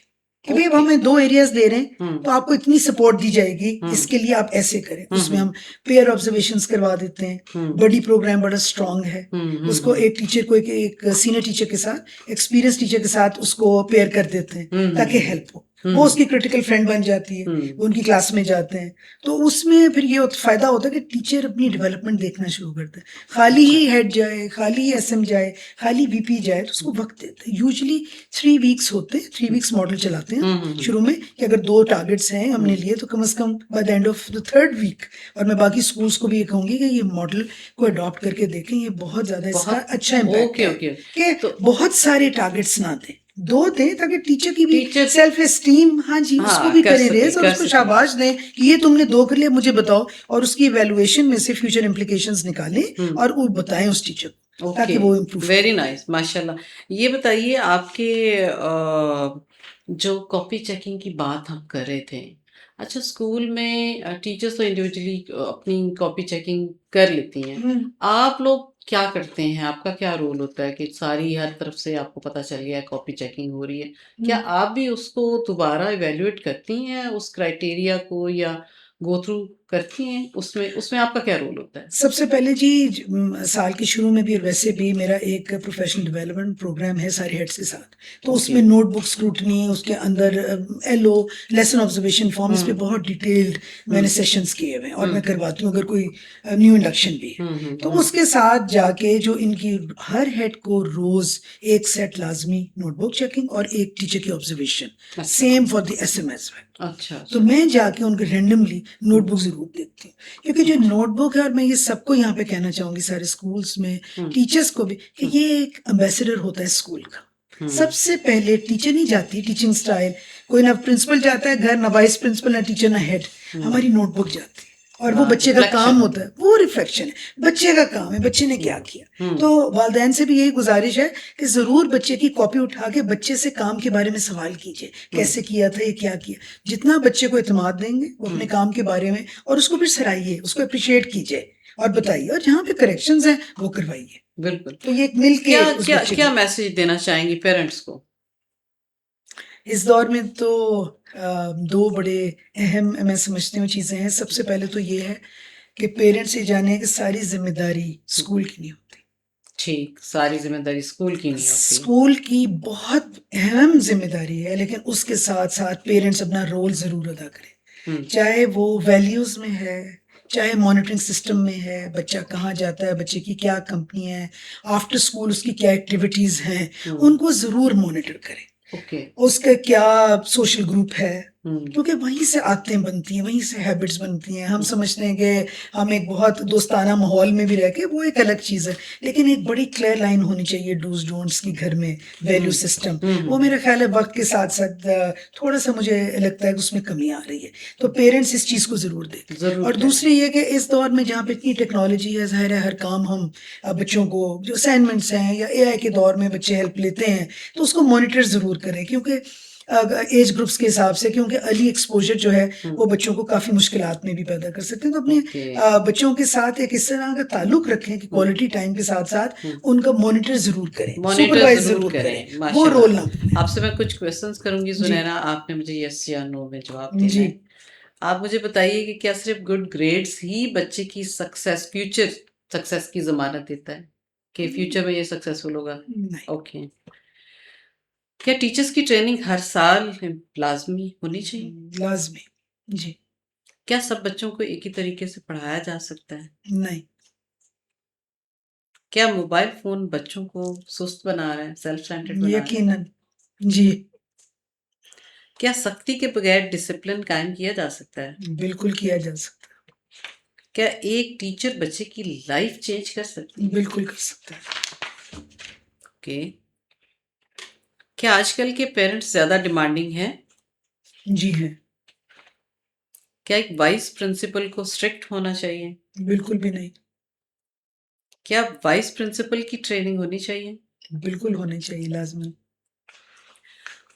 [SPEAKER 2] कि भई अब
[SPEAKER 1] ओके।
[SPEAKER 2] हमें 2 एरियाज़ दे रहे हैं,
[SPEAKER 1] हुँ,
[SPEAKER 2] तो आपको इतनी सपोर्ट दी जाएगी,
[SPEAKER 1] हुँ,
[SPEAKER 2] इसके लिए आप ऐसे करें।
[SPEAKER 1] हुँ,
[SPEAKER 2] उसमें
[SPEAKER 1] हुँ,
[SPEAKER 2] हम पेयर ऑब्जर्वेशंस करवा देते हैं,
[SPEAKER 1] हुँ,
[SPEAKER 2] बडी प्रोग्राम बड़ा स्ट्रॉन्ग है।
[SPEAKER 1] हुँ, हुँ,
[SPEAKER 2] उसको
[SPEAKER 1] हुँ,
[SPEAKER 2] एक टीचर को एक सीनियर टीचर के साथ, एक्सपीरियंस टीचर के साथ उसको पेयर कर देते हैं,
[SPEAKER 1] हुँ, हुँ,
[SPEAKER 2] ताकि
[SPEAKER 1] हुँ,
[SPEAKER 2] हेल्प हो।
[SPEAKER 1] हुँ,
[SPEAKER 2] वो
[SPEAKER 1] हुँ,
[SPEAKER 2] उसकी क्रिटिकल फ्रेंड बन जाती है,
[SPEAKER 1] हुँ,
[SPEAKER 2] वो उनकी क्लास में जाते हैं। तो उसमें फिर ये फ़ायदा होता है कि टीचर अपनी डेवलपमेंट देखना शुरू करता है। खाली
[SPEAKER 1] अच्छा,
[SPEAKER 2] ही हेड जाए, खाली ही एसएम जाए, खाली वीपी जाए, तो उसको वक़्त देते हैं। यूजुअली 3 वीक्स होते हैं, 3
[SPEAKER 1] हुँ,
[SPEAKER 2] वीक्स मॉडल चलाते हैं
[SPEAKER 1] हुँ, हुँ, हुँ,
[SPEAKER 2] शुरू में कि अगर 2 टारगेट्स हैं
[SPEAKER 1] हुँ,
[SPEAKER 2] हमने लिए तो कम से कम by the end of the 3rd week और मैं बाकी स्कूल्स को भी ये कहूँगी कि ये मॉडल को अडॉप्ट करके देखें, ये बहुत ज़्यादा इसका
[SPEAKER 1] बहुत
[SPEAKER 2] अच्छा इम्पैक्ट
[SPEAKER 1] ओके,
[SPEAKER 2] है
[SPEAKER 1] ओके।
[SPEAKER 2] कि
[SPEAKER 1] तो
[SPEAKER 2] बहुत सारे टारगेट्स ना दें, 2 दें ताकि टीचर की भी
[SPEAKER 1] टीचर
[SPEAKER 2] सेल्फ एस्टीम हाँ जी, उसको
[SPEAKER 1] हाँ,
[SPEAKER 2] भी करें रेज़ और
[SPEAKER 1] कर
[SPEAKER 2] उसको
[SPEAKER 1] सके।
[SPEAKER 2] शाबाश दें कि ये तुमने 2 कर लिया मुझे बताओ और उसकी इवैल्यूएशन में से फ्यूचर इम्प्लीकेशंस निकालें
[SPEAKER 1] हुँ,
[SPEAKER 2] और वो बताएँ उस टीचर को
[SPEAKER 1] ओके,
[SPEAKER 2] ताकि वो इम्प्रूव
[SPEAKER 1] वेरी
[SPEAKER 2] करे।
[SPEAKER 1] नाइस, माशाल्लाह। ये बताइए आपके जो कॉपी चेकिंग की बात हम कर रहे थे, अच्छा स्कूल में टीचर्स तो इंडिविजुअली अपनी कॉपी चेकिंग कर लेती हैं।
[SPEAKER 2] हुँ,
[SPEAKER 1] आप लोग क्या करते हैं? आपका क्या रोल होता है कि सारी हर तरफ से आपको पता चल गया है कॉपी चेकिंग हो रही है। क्या
[SPEAKER 2] हुँ।
[SPEAKER 1] आप भी उसको दोबारा इवैल्यूएट करती हैं उस क्राइटेरिया को या गो थ्रू करती हैं? उसमें उसमें आपका क्या रोल होता है?
[SPEAKER 2] सबसे पहले जी साल के शुरू में भी और वैसे भी मेरा एक प्रोफेशनल डेवलपमेंट प्रोग्राम है सारे हेड्स के साथ। तो
[SPEAKER 1] ओके।
[SPEAKER 2] उसमें नोटबुक स्क्रूटनी, उसके अंदर एलओ, लेसन ऑब्जर्वेशन फॉर्म इस पे
[SPEAKER 1] हुँ,
[SPEAKER 2] बहुत डिटेल्ड मैंने
[SPEAKER 1] हुँ,
[SPEAKER 2] सेशंस किए हुए हैं और
[SPEAKER 1] हुँ,
[SPEAKER 2] मैं करवाती हूँ अगर कोई न्यू इंडक्शन भी है।
[SPEAKER 1] हुँ, हुँ,
[SPEAKER 2] तो
[SPEAKER 1] हुँ।
[SPEAKER 2] उसके साथ जाके जो इनकी हर हेड को रोज़ 1 सेट लाज़मी नोटबुक चेकिंग और 1 टीचर की ऑब्जर्वेशन,
[SPEAKER 1] अच्छा,
[SPEAKER 2] same for the SM as well.
[SPEAKER 1] अच्छा,
[SPEAKER 2] तो
[SPEAKER 1] अच्छा।
[SPEAKER 2] मैं जाके उनको रैंडमली
[SPEAKER 1] हुँ,
[SPEAKER 2] नोटबुक ज़रूर देखती हूँ। क्योंकि जो
[SPEAKER 1] अच्छा।
[SPEAKER 2] नोटबुक है और मैं ये सबको यहाँ पे कहना चाहूँगी सारे स्कूल्स में,
[SPEAKER 1] हुँ,
[SPEAKER 2] टीचर्स को भी कि
[SPEAKER 1] हुँ,
[SPEAKER 2] ये एक एम्बेसडर होता है स्कूल का।
[SPEAKER 1] हुँ,
[SPEAKER 2] सबसे पहले टीचर नहीं जाती टीचिंग स्टाइल, कोई ना प्रिंसिपल जाता है घर, ना वाइस प्रिंसिपल, ना टीचर, ना हेड।
[SPEAKER 1] हुँ।
[SPEAKER 2] हमारी नोटबुक जाती है और वो
[SPEAKER 1] हाँ,
[SPEAKER 2] बच्चे का काम
[SPEAKER 1] रिफ्लेक्शन।
[SPEAKER 2] होता है, वो रिफ्लेक्शन है, बच्चे का काम है, बच्चे ने क्या
[SPEAKER 1] हुँ,
[SPEAKER 2] किया।
[SPEAKER 1] हुँ,
[SPEAKER 2] तो वालिदैन से भी यही गुज़ारिश है कि ज़रूर बच्चे की कॉपी उठा के बच्चे से काम के बारे में सवाल कीजिए,
[SPEAKER 1] हुँ,
[SPEAKER 2] कैसे किया था, ये क्या किया? जितना बच्चे को एतमाद देंगे वो
[SPEAKER 1] हुँ।
[SPEAKER 2] अपने काम के बारे में और उसको फिर सराहिए, उसको एप्रिशिएट कीजिए और बताइए और जहाँ पे करेक्शंस हैं वो करवाइए।
[SPEAKER 1] बिल्कुल।
[SPEAKER 2] तो ये एक मिल के
[SPEAKER 1] क्या
[SPEAKER 2] उस
[SPEAKER 1] क्या
[SPEAKER 2] बच्चे
[SPEAKER 1] क्या
[SPEAKER 2] को
[SPEAKER 1] मैसेज देना चाहेंगी पेरेंट्स को?
[SPEAKER 2] इस दौर में तो 2 बड़े अहम मैं समझती हूँ चीज़ें हैं। सबसे पहले तो ये है कि पेरेंट्स ये जाने कि सारी ज़िम्मेदारी
[SPEAKER 1] हुँ,
[SPEAKER 2] स्कूल की नहीं होती।
[SPEAKER 1] ठीक, सारी ज़िम्मेदारी स्कूल की नहीं होती।
[SPEAKER 2] स्कूल की बहुत अहम ज़िम्मेदारी है, लेकिन उसके साथ-साथ पेरेंट्स अपना रोल ज़रूर अदा करें।
[SPEAKER 1] हुँ,
[SPEAKER 2] चाहे वो वैल्यूज़ में है, चाहे मॉनिटरिंग सिस्टम में है, बच्चा कहाँ जाता है, बच्चे की क्या कंपनी है, आफ्टर स्कूल उसकी क्या एक्टिविटीज़ हैं,
[SPEAKER 1] हुँ,
[SPEAKER 2] उनको ज़रूर मॉनिटर करें।
[SPEAKER 1] ओके।
[SPEAKER 2] उसका क्या सोशल ग्रुप है,
[SPEAKER 1] हुँ,
[SPEAKER 2] क्योंकि वहीं से आदतें बनती हैं, वहीं से हैबिट्स बनती हैं। हम
[SPEAKER 1] हुँ,
[SPEAKER 2] समझते हैं कि हम एक बहुत दोस्ताना माहौल में भी रह के वो एक अलग चीज़ है, लेकिन एक बड़ी क्लियर लाइन होनी चाहिए डूज़ डोंट्स की घर में, वैल्यू
[SPEAKER 1] हुँ,
[SPEAKER 2] सिस्टम।
[SPEAKER 1] हुँ,
[SPEAKER 2] वो
[SPEAKER 1] हुँ,
[SPEAKER 2] मेरा ख़्याल है वक़्त के साथ-साथ थोड़ा-सा मुझे लगता है कि उसमें कमी आ रही है। तो पेरेंट्स इस चीज़ को ज़रूर देखें
[SPEAKER 1] ज़रूर
[SPEAKER 2] और
[SPEAKER 1] करें।
[SPEAKER 2] दूसरी ये कि इस दौर में जहाँ पे इतनी टेक्नोलॉजी है, ज़ाहिर है हर काम हम बच्चों को जो असाइनमेंट्स हैं या एआई के दौर में बच्चे हेल्प लेते हैं, तो उसको मॉनिटर ज़रूर करें क्योंकि एज ग्रुप्स के हिसाब से क्योंकि अर्ली एक्सपोज़र जो है
[SPEAKER 1] हुँ,
[SPEAKER 2] वो बच्चों को काफ़ी मुश्किलात में भी पैदा कर सकते हैं। तो अपने
[SPEAKER 1] ओके।
[SPEAKER 2] बच्चों के साथ एक इस तरह का ताल्लुक रखें कि
[SPEAKER 1] हुँ,
[SPEAKER 2] क्वालिटी टाइम के साथ-साथ
[SPEAKER 1] हुँ।
[SPEAKER 2] उनका मॉनिटर ज़रूर करें,
[SPEAKER 1] मॉनिटर
[SPEAKER 2] सुपरवाइज़
[SPEAKER 1] ज़रूर
[SPEAKER 2] ज़रूर करें,
[SPEAKER 1] करें,
[SPEAKER 2] वो रोल ना
[SPEAKER 1] माशाल्लाह।
[SPEAKER 2] बदलें।
[SPEAKER 1] आपसे मैं कुछ क्वेश्चन्स करूँगी
[SPEAKER 2] जी,
[SPEAKER 1] ज़ुनैरा, आपने मुझे येस या नो में जवाब देना
[SPEAKER 2] जी।
[SPEAKER 1] है। आप मुझे बताइए कि क्या सिर्फ़ गुड ग्रेड्स ही बच्चे की फ्यूचर सक्सेस की ज़मानत देता है? कि फ्यूचर में ये सक्सेसफुल होगा?
[SPEAKER 2] नहीं,
[SPEAKER 1] ओके। क्या टीचर्स की ट्रेनिंग हर साल लाज़मी होनी चाहिए?
[SPEAKER 2] लाज़मी। जी,
[SPEAKER 1] क्या सब बच्चों को एक ही तरीके से पढ़ाया जा सकता है?
[SPEAKER 2] नहीं,
[SPEAKER 1] क्या मोबाइल फ़ोन बच्चों को सुस्त बना रहा है, सेल्फ सेंटर्ड बना रहा है?
[SPEAKER 2] यकीनन। जी,
[SPEAKER 1] क्या सख्ती के बगैर डिसिप्लिन कायम किया जा सकता है?
[SPEAKER 2] बिल्कुल किया जा सकता
[SPEAKER 1] क्या एक टीचर बच्चे की लाइफ़ चेंज कर सकती
[SPEAKER 2] है,
[SPEAKER 1] है?
[SPEAKER 2] बिल्कुल कर सकता है।
[SPEAKER 1] ओके। क्या आजकल के पेरेंट्स ज़्यादा डिमांडिंग हैं?
[SPEAKER 2] जी हैं,
[SPEAKER 1] क्या एक वाइस प्रिंसिपल को स्ट्रिक्ट होना चाहिए?
[SPEAKER 2] बिल्कुल भी नहीं।
[SPEAKER 1] क्या वाइस प्रिंसिपल की ट्रेनिंग होनी चाहिए?
[SPEAKER 2] बिल्कुल होनी चाहिए लाज़मी।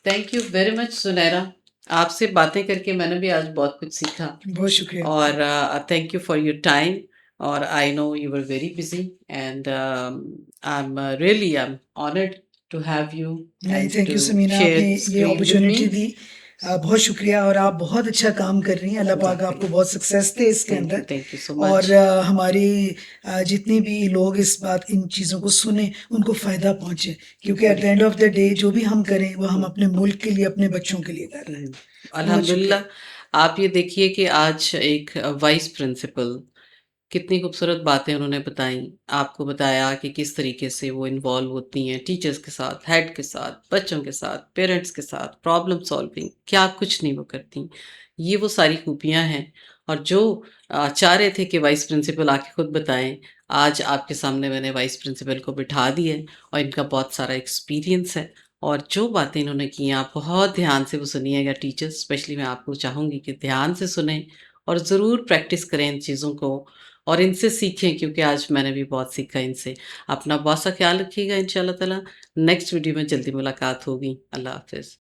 [SPEAKER 1] Thank you very much Sunaira. आपसे बातें करके मैंने भी आज बहुत कुछ सीखा
[SPEAKER 2] बहुत शुक्रिया।
[SPEAKER 1] और thank you for your time और I know you were very busy and I am honoured to have you
[SPEAKER 2] नहीं,
[SPEAKER 1] and
[SPEAKER 2] thank
[SPEAKER 1] to
[SPEAKER 2] you Samina,
[SPEAKER 1] share
[SPEAKER 2] आपने ये
[SPEAKER 1] स्क्रीन विद मी।
[SPEAKER 2] अपॉर्च्युनिटी दी। बहुत शुक्रिया और आप बहुत अच्छा काम कर रही हैं। अल्लाह पाक आपको बहुत सक्सेस दे इसके अंदर।
[SPEAKER 1] थैंक यू सो
[SPEAKER 2] और
[SPEAKER 1] मच।
[SPEAKER 2] हमारी जितने भी लोग इन चीज़ों को सुने, उनको फ़ायदा पहुँचे, क्योंकि at the end of the day जो भी हम करें, वो हम अपने मुल्क के लिए, अपने बच्चों के लिए कर रहे हैं। बहुत शुक्रिया।
[SPEAKER 1] अल्हम्दुलिल्लाह आप ये देखिए कि आज एक वाइस प्रिंसिपल कितनी खूबसूरत बातें उन्होंने बताई। आपको बताया कि किस तरीके से वो इन्वॉल्व होती हैं टीचर्स के साथ, हेड के साथ, बच्चों के साथ, पेरेंट्स के साथ, प्रॉब्लम सॉल्विंग, क्या कुछ नहीं वो करती। ये वो सारी खूबियाँ हैं और जो चाह रहे थे कि वाइस प्रिंसिपल आके खुद बताएँ, आज आपके सामने मैंने वाइस प्रिंसिपल को बिठा दिया है और इनका बहुत सारा एक्सपीरियंस है और जो बातें इन्होंने की हैं, आप बहुत ध्यान से वो सुनिएगा टीचर्स, स्पेशली मैं आपको चाहूँगी कि ध्यान से सुनें और ज़रूर प्रैक्टिस करें इन चीज़ों को और इनसे सीखें क्योंकि आज मैंने भी बहुत सीखा इनसे। अपना बहुत सा ख़्याल रखिएगा इंशाअल्लाह ताला। नेक्स्ट वीडियो में जल्दी मुलाकात होगी। अल्लाह हाफ़िज़।